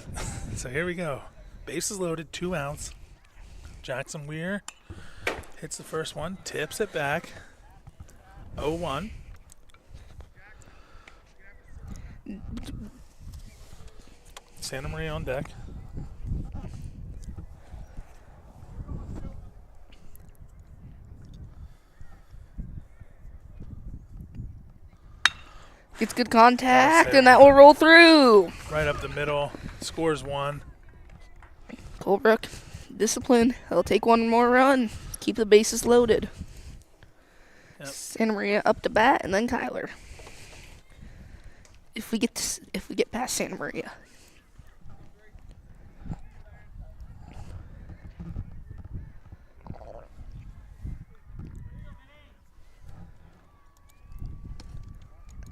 So here we go. Bases loaded, 2 outs. Jackson Weir hits the first one, tips it back. 0-1. Santa Maria on deck. Gets good contact, That's it. and that will roll through. Right up the middle. Scores 1. Colebrook, discipline. He'll take one more run. Keep the bases loaded. Yep. Santa Maria up to bat, and then Kyler. If we get past Santa Maria.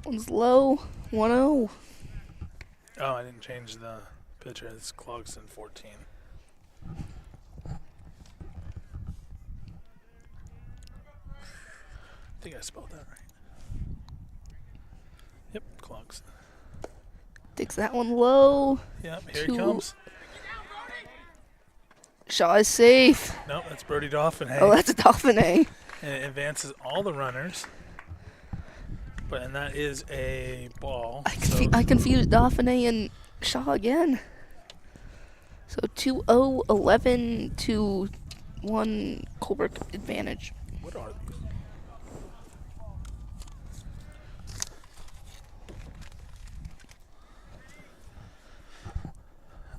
One's low, 1-0. Oh, I didn't change the pitcher. It's Clarkson 14. I think I spelled that right. Yep, Clarkson. Takes that one low. Yep, here 2. he comes. Shaw is safe. Nope, that's Brody Dauphin. Oh, that's a Dauphin. And it advances all the runners. And that is a ball. I confused Dauphin and Shaw again. So 2-0, 11 to 1 Colebrook advantage. What are these?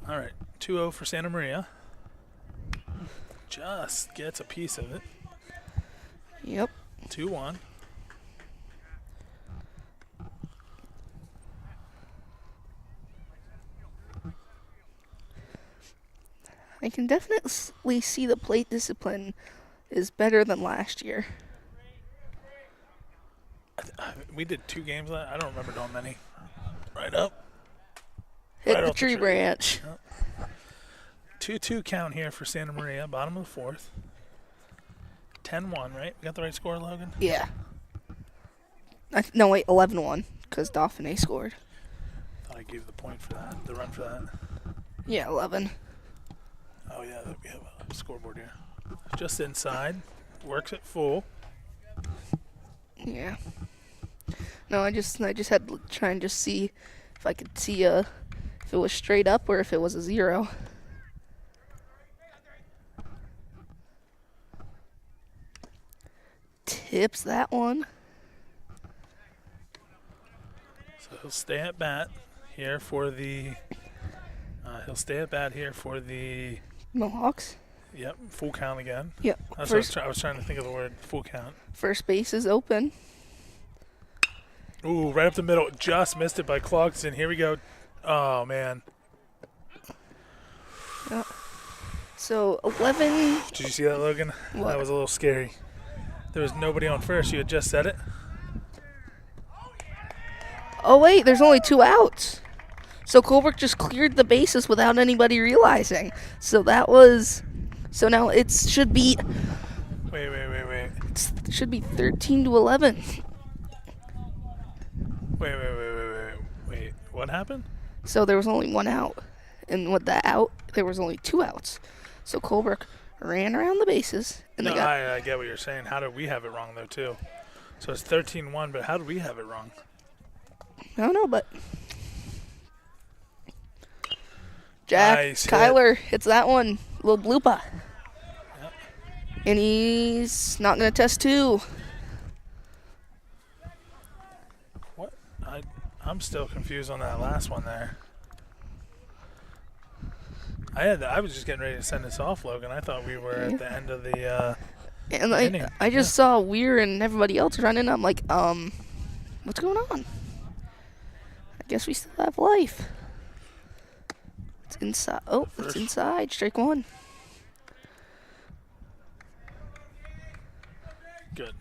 All right, 2-0 for Santa Maria. Just gets a piece of it. Yep. 2-1. I can definitely see the plate discipline is better than last year. We did 2 games. I don't remember doing many. Right up. Hit Right the off the tree tree. branch. 2-2 count here for Santa Maria, bottom of the 4th. 10-1, right? We got the right score, Logan? Yeah. No, wait, 11-1, because Dauphin scored. Thought I gave the point for that, the run for that. Yeah, 11. Oh, yeah, we have a scoreboard here. Just inside. Works it full. Yeah. No, I just had to try and just see if I could see if it was straight up or if it was a 0. Tips that one. So he'll stay at bat here for the. Mohawks. Yep, full count again. Yep. That's what I was trying to think of the word full count. First base is open. Ooh, right up the middle. Just missed it by Clarkson. Here we go. Oh, man. Yep. So 11. Did you see that, Logan? What? That was a little scary. There was nobody on first. You had just said it. Oh wait, there's only 2 outs. So Colebrook just cleared the bases without anybody realizing. So that was. So now it should be. Wait. It should be 13 to 11. Wait. What happened? So there was only 1 out, and with that out, there was only 2 outs. So Colebrook ran around the bases, and No, they got. I get what you're saying. How did we have it wrong, though, too? So it's 13-1, but how did we have it wrong? I don't know, but. Jack Nice hit. Kyler hits that one. Little blooper. Yep. And he's not going to test 2. What? I'm still confused on that last one there. I was just getting ready to send this off, Logan. I thought we were at the end of the And inning. I just saw Weir and everybody else running. I'm like, what's going on? Guess we still have life. It's inside. Oh, it's inside. Strike one. Good.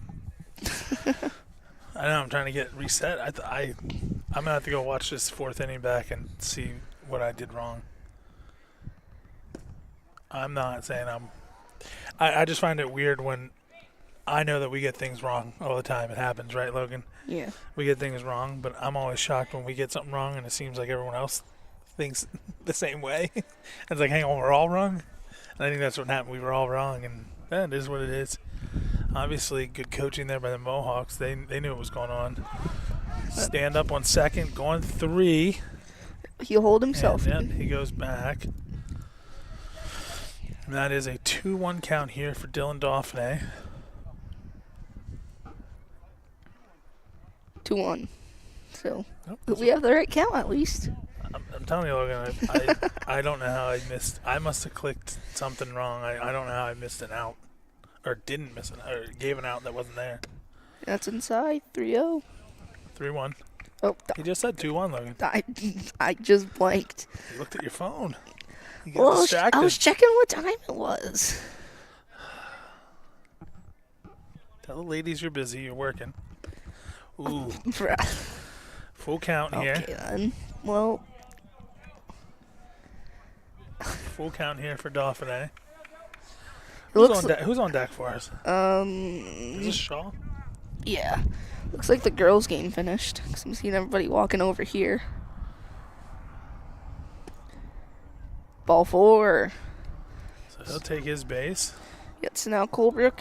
I know I'm trying to get reset. I'm gonna have to go watch this fourth inning back and see what I did wrong. I'm not saying I just find it weird when I know that we get things wrong all the time. It happens, right, Logan? Yeah. We get things wrong, but I'm always shocked when we get something wrong and it seems like everyone else thinks the same way. It's like, hang on, we're all wrong? And I think that's what happened. We were all wrong, and that is what it is. Obviously, good coaching there by the Mohawks. They knew what was going on. Stand up on second, going 3. He'll hold himself. And, he goes back. And that is a 2-1 count here for Dylan Dauphiné. 2-1. So we have the right count at least. I'm telling you, Logan, I don't know how I missed. I must have clicked something wrong. I don't know how I missed an out. Or didn't miss an out. Or gave an out that wasn't there. That's inside. 3-0. 3-1. Oh, he just said 2-1, Logan. I just blanked. You looked at your phone. You got distracted. I was checking what time it was. Tell the ladies you're busy. You're working. Ooh. Bruh. Full count here. Okay, then. Well. Full count here for Dauphiné. Who's on deck for us? Is this Shaw? Yeah. Looks like the girls' game finished. Because I'm seeing everybody walking over here. Ball 4. So he'll take his base. Yet so now Colebrook,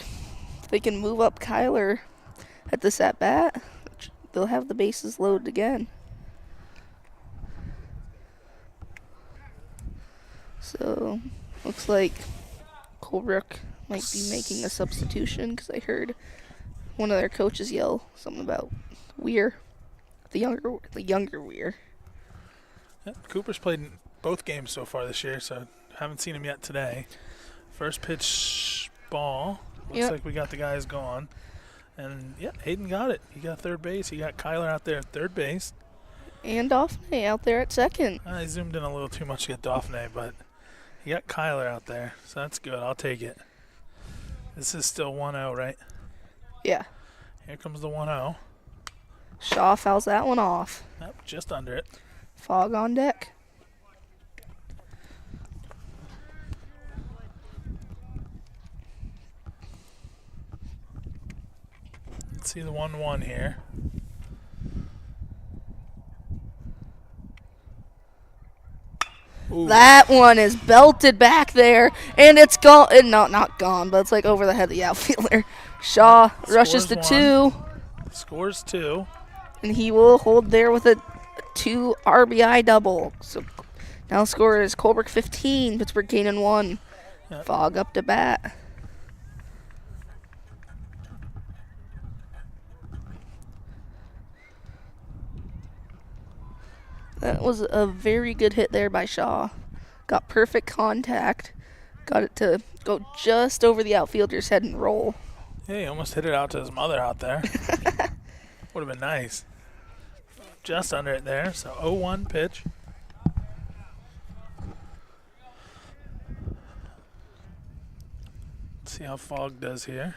if they can move up Kyler at this at-bat, they'll have the bases loaded again. So, looks like Colebrook might be making a substitution because I heard one of their coaches yell something about Weir, the younger Weir. Yeah, Cooper's played in both games so far this year, so haven't seen him yet today. First pitch ball. Looks like we got the guys gone. And, Hayden got it. He got third base. He got Kyler out there at third base. And Dauphiné out there at second. I zoomed in a little too much to get Dauphiné, but he got Kyler out there, so that's good. I'll take it. This is still 1-0, right? Yeah. Here comes the 1-0. Shaw fouls that one off. Yep, just under it. Fog on deck. Let's see the 1-1 here. Ooh. That one is belted back there, and it's gone. No, not gone, but it's like over the head of the outfielder. Shaw rushes to 2. Scores 2. And he will hold there with a 2 RBI double. So now the score is Colebrook 15, Pittsburg Canaan 1. Yep. Fog up to bat. That was a very good hit there by Shaw. Got perfect contact. Got it to go just over the outfielder's head and roll. Yeah, he almost hit it out to his mother out there. Would have been nice. Just under it there. So 0-1 pitch. Let's see how Fog does here.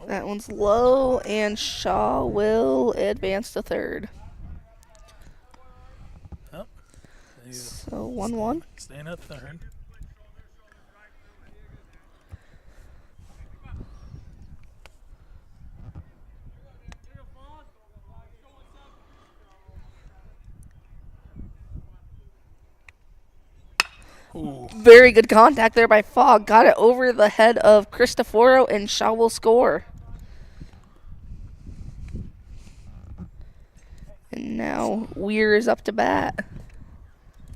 That one's low, and Shaw will advance to third. Yep. So 1-1. Staying at third. Ooh. Very good contact there by Fog. Got it over the head of Cristoforo, and Shaw will score. And now Weir is up to bat.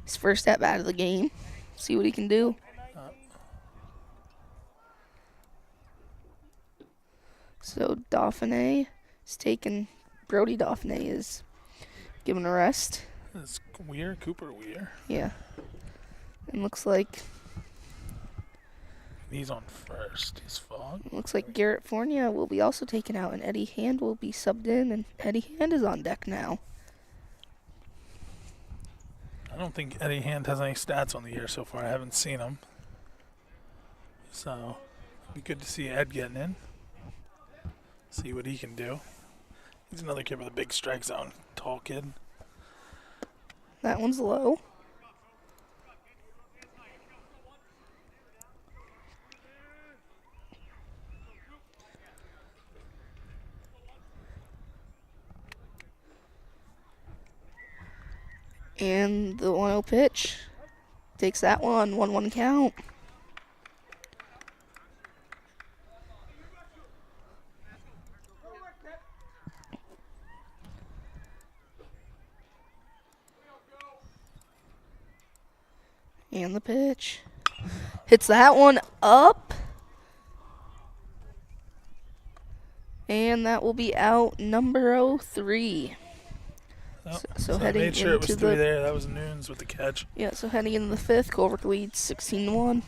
His first at bat of the game. See what he can do. So Dauphiné is taking. Brody Dauphiné is given a rest. It's Weir, Cooper Weir. Yeah. And looks like He's on first. He's Fogg. Looks like Garrett Fournier will be also taken out, and Eddie Hand will be subbed in, and Eddie Hand is on deck now. I don't think Eddie Hand has any stats on the year so far. I haven't seen him. So, it'd be good to see Ed getting in. See what he can do. He's another kid with a big strike zone. Tall kid. That one's low. And the 1-0 pitch takes that one. 1-1 count. And the pitch. Hits that one up. And that will be out number 3. Oh, So I heading made sure it was into 3 the there. That was Noons with the catch. Yeah, so heading into the 5th, Colebrook leads 16-1.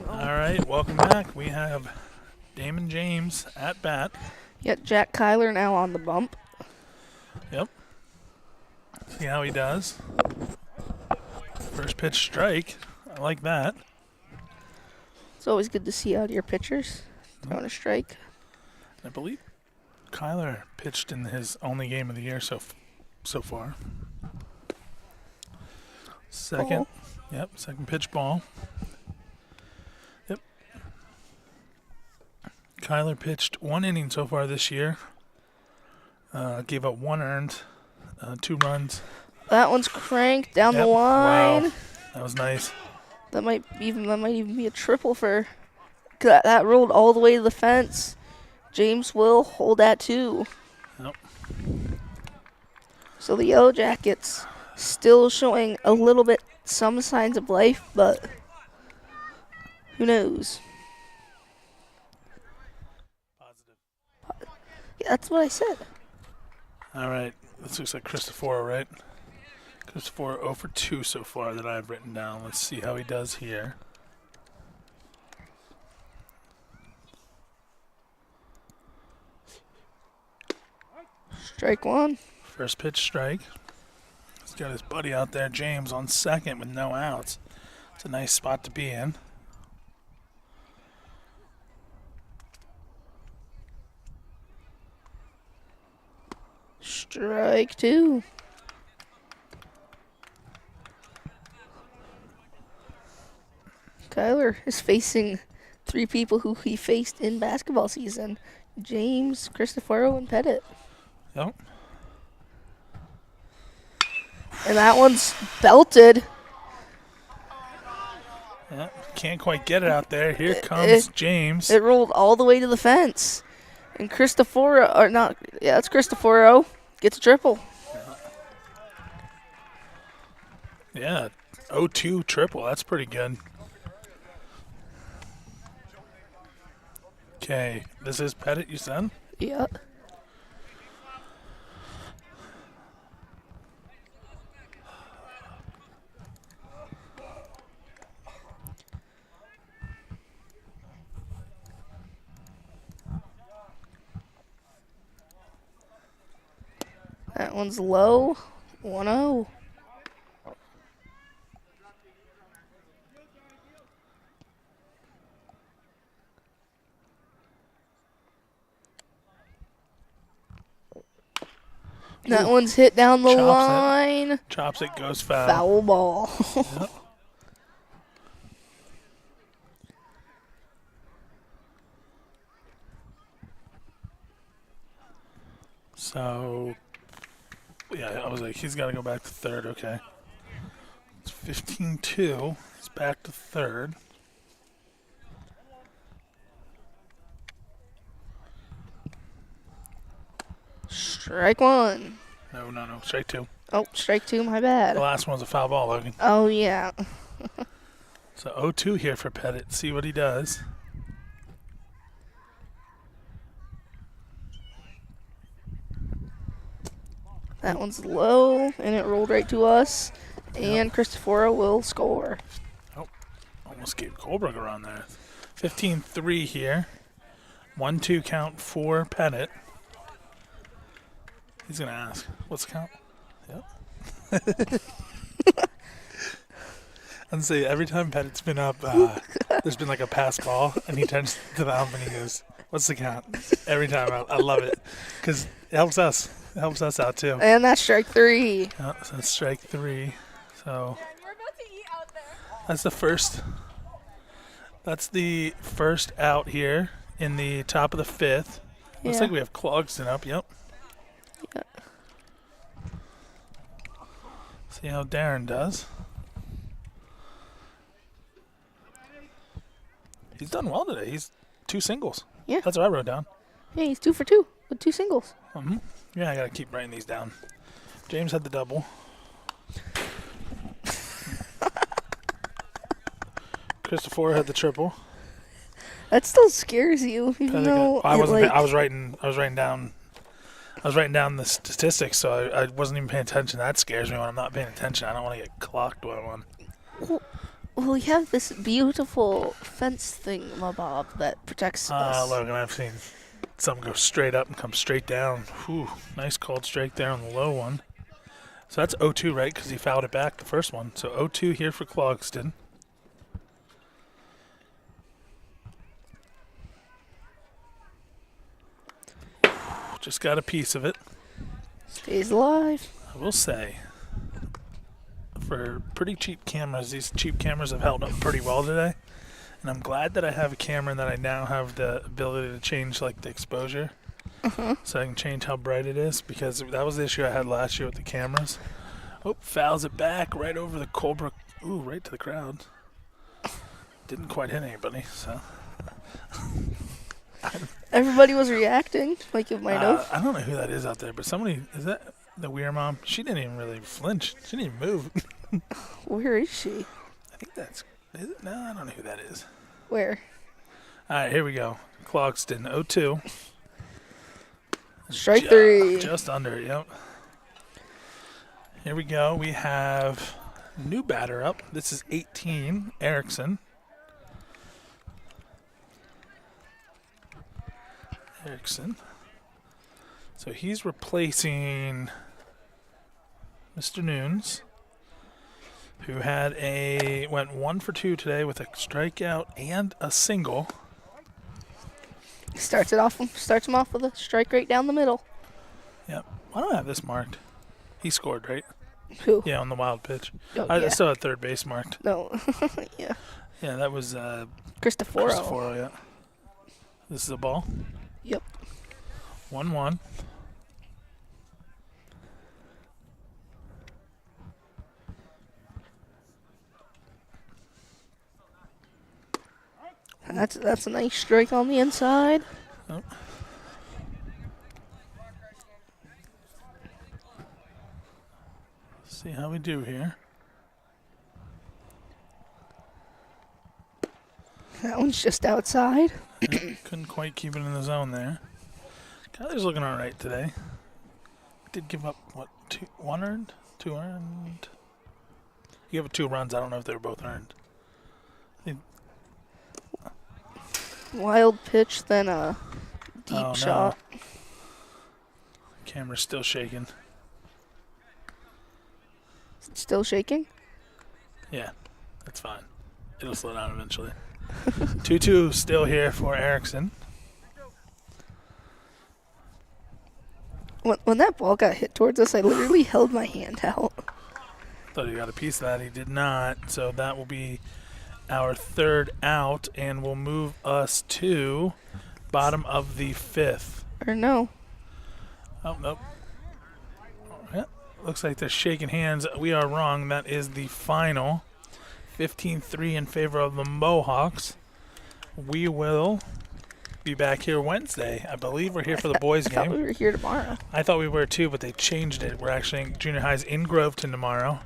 All right, welcome back. We have Damon James at bat. Yet Jack Kyler now on the bump. Yep. See how he does. First pitch strike. I like that. It's always good to see out your pitchers throwing a strike. I believe Kyler pitched in his only game of the year so far. Second. Ball. Yep, second pitch ball. Yep. Kyler pitched 1 inning so far this year. Gave up 1 earned, 2 runs. That one's cranked down the Yep. line. Wow. That was nice. That might even be a triple for that rolled all the way to the fence. James will hold at 2. Yep. So the Yellow Jackets still showing a little bit some signs of life, but who knows? Positive. Yeah, that's what I said. All right. This looks like Christopher, right? Christopher 0 for 2 so far that I've written down. Let's see how he does here. Strike 1. First pitch strike. He's got his buddy out there, James, on second with no outs. It's a nice spot to be in. Strike 2. Keller is facing 3 people who he faced in basketball season. James, Cristoforo, and Pettit. Yep. And that one's belted. Yep. Can't quite get it out there. Here comes James. It rolled all the way to the fence. And Cristoforo, or not, yeah, it's Cristoforo, gets a triple. Yeah. 0-2 triple. That's pretty good. Okay. This is Pettit, you said? Yeah. That one's low. 1-0. That one's hit down the line. Chops it, goes foul. Foul ball. Yep. So, yeah, I was like, he's got to go back to third. Okay. It's 15-2. He's back to third. Strike 1. No. Strike 2. Oh, strike 2, my bad. The last one's a foul ball, Logan. Oh, yeah. So 0-2 here for Pettit. See what he does. That one's low, and it rolled right to us. And Cristoforo will score. Oh, almost gave Colebrook a run there. 15-3 here. 1-2 count for Pettit. He's going to ask, what's the count? Yep. And say every time Pettit's been up, there's been like a pass ball, and he turns to the ump and he goes, what's the count? Every time. I love it because it helps us. It helps us out too. And that's strike 3. Yeah, so that's strike 3. So We're about to eat out there. that's the first. That's the first out here in the top of the 5th. Looks Yeah. like we have Clogston up. Yep. Yeah. See how Darren does. He's done well today. He's 2 singles. Yeah. That's what I wrote down. Yeah, he's 2 for 2 with 2 singles. Yeah, I gotta keep writing these down. James had the double. Christopher had the triple. That still scares you, even though I it, wasn't. like, I was writing down the statistics, so I wasn't even paying attention. That scares me when I'm not paying attention. I don't want to get clocked when I'm on. well, we have this beautiful fence thing, Bob, that protects us. Logan, I've seen some go straight up and come straight down. Whew, nice called strike there on the low one. So that's 0-2, right? Because he fouled it back the first one. So 0-2 here for Clogston. Just got a piece of it. Stays alive. I will say, for pretty cheap cameras, these cheap cameras have held up pretty well today. And I'm glad that I have a camera and that I now have the ability to change like the exposure. So I can change how bright it is, because that was the issue I had last year with the cameras. Oh, fouls it back right over the Colebrook. Ooh, right to the crowd. Didn't quite hit anybody, so. Everybody was reacting like it might have. I don't know who that is out there, but somebody, is that the Weir mom? She didn't even really flinch. She didn't even move. Where is she? I think that's, is it? No, I don't know who that is. Where? All right, here we go. Clogston, 0-2. Strike three. Just under, yep. Here we go. We have new batter up. This is 18, Erickson. So he's replacing Mr. Nunes, who went 1 for 2 today with a strikeout and a single. Starts him off with a strike right down the middle. Yep. Why don't I have this marked? He scored, right? Who? Yeah, on the wild pitch. Oh, I yeah. still had third base marked. No. Yeah. Yeah, that was Cristoforo. yeah. This is a ball. Yep. 1-1. That's a nice strike on the inside. Oh. See how we do here. That one's just outside. Couldn't quite keep it in the zone there. Kyler's looking all right today. Did give up, what, 1 earned? 2 earned? He gave up 2 runs. I don't know if they were both earned. Wild pitch, then a deep shot. No. Camera's still shaking. Still shaking? Yeah, that's fine. It'll slow down eventually. 2-2 still here for Erickson. When that ball got hit towards us, I literally held my hand out. Thought he got a piece of that. He did not. So that will be our third out, and will move us to bottom of the 5th. Or no. Oh, nope. Yeah, looks like they're shaking hands. We are wrong. That is the final. 15-3 in favor of the Mohawks. We will be back here Wednesday. I believe we're here for the boys' I thought game. we were here tomorrow. I thought we were too, but they changed it. We're actually junior high's in Groveton tomorrow.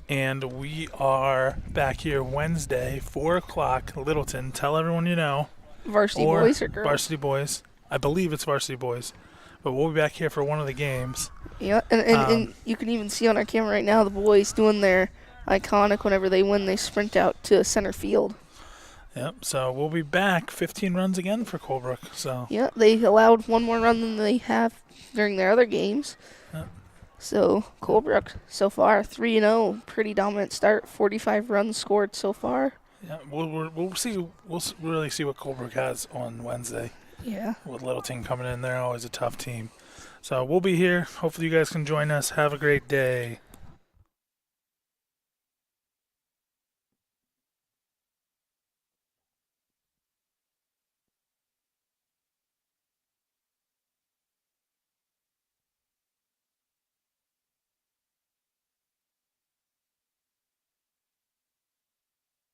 And we are back here Wednesday, 4 o'clock, Littleton. Tell everyone you know. Varsity boys or girls? Varsity boys. I believe it's varsity boys. But we'll be back here for one of the games. Yeah, and you can even see on our camera right now the boys doing their iconic whenever they win, they sprint out to center field. Yep, so we'll be back 15 runs again for Colebrook. So yeah, they allowed 1 more run than they have during their other games. Yep. So Colebrook so far 3-0, pretty dominant start. 45 runs scored so far. Yeah, we'll see. We'll really see what Colebrook has on Wednesday. Yeah. With Littleton coming in, they're always a tough team. So we'll be here. Hopefully you guys can join us. Have a great day.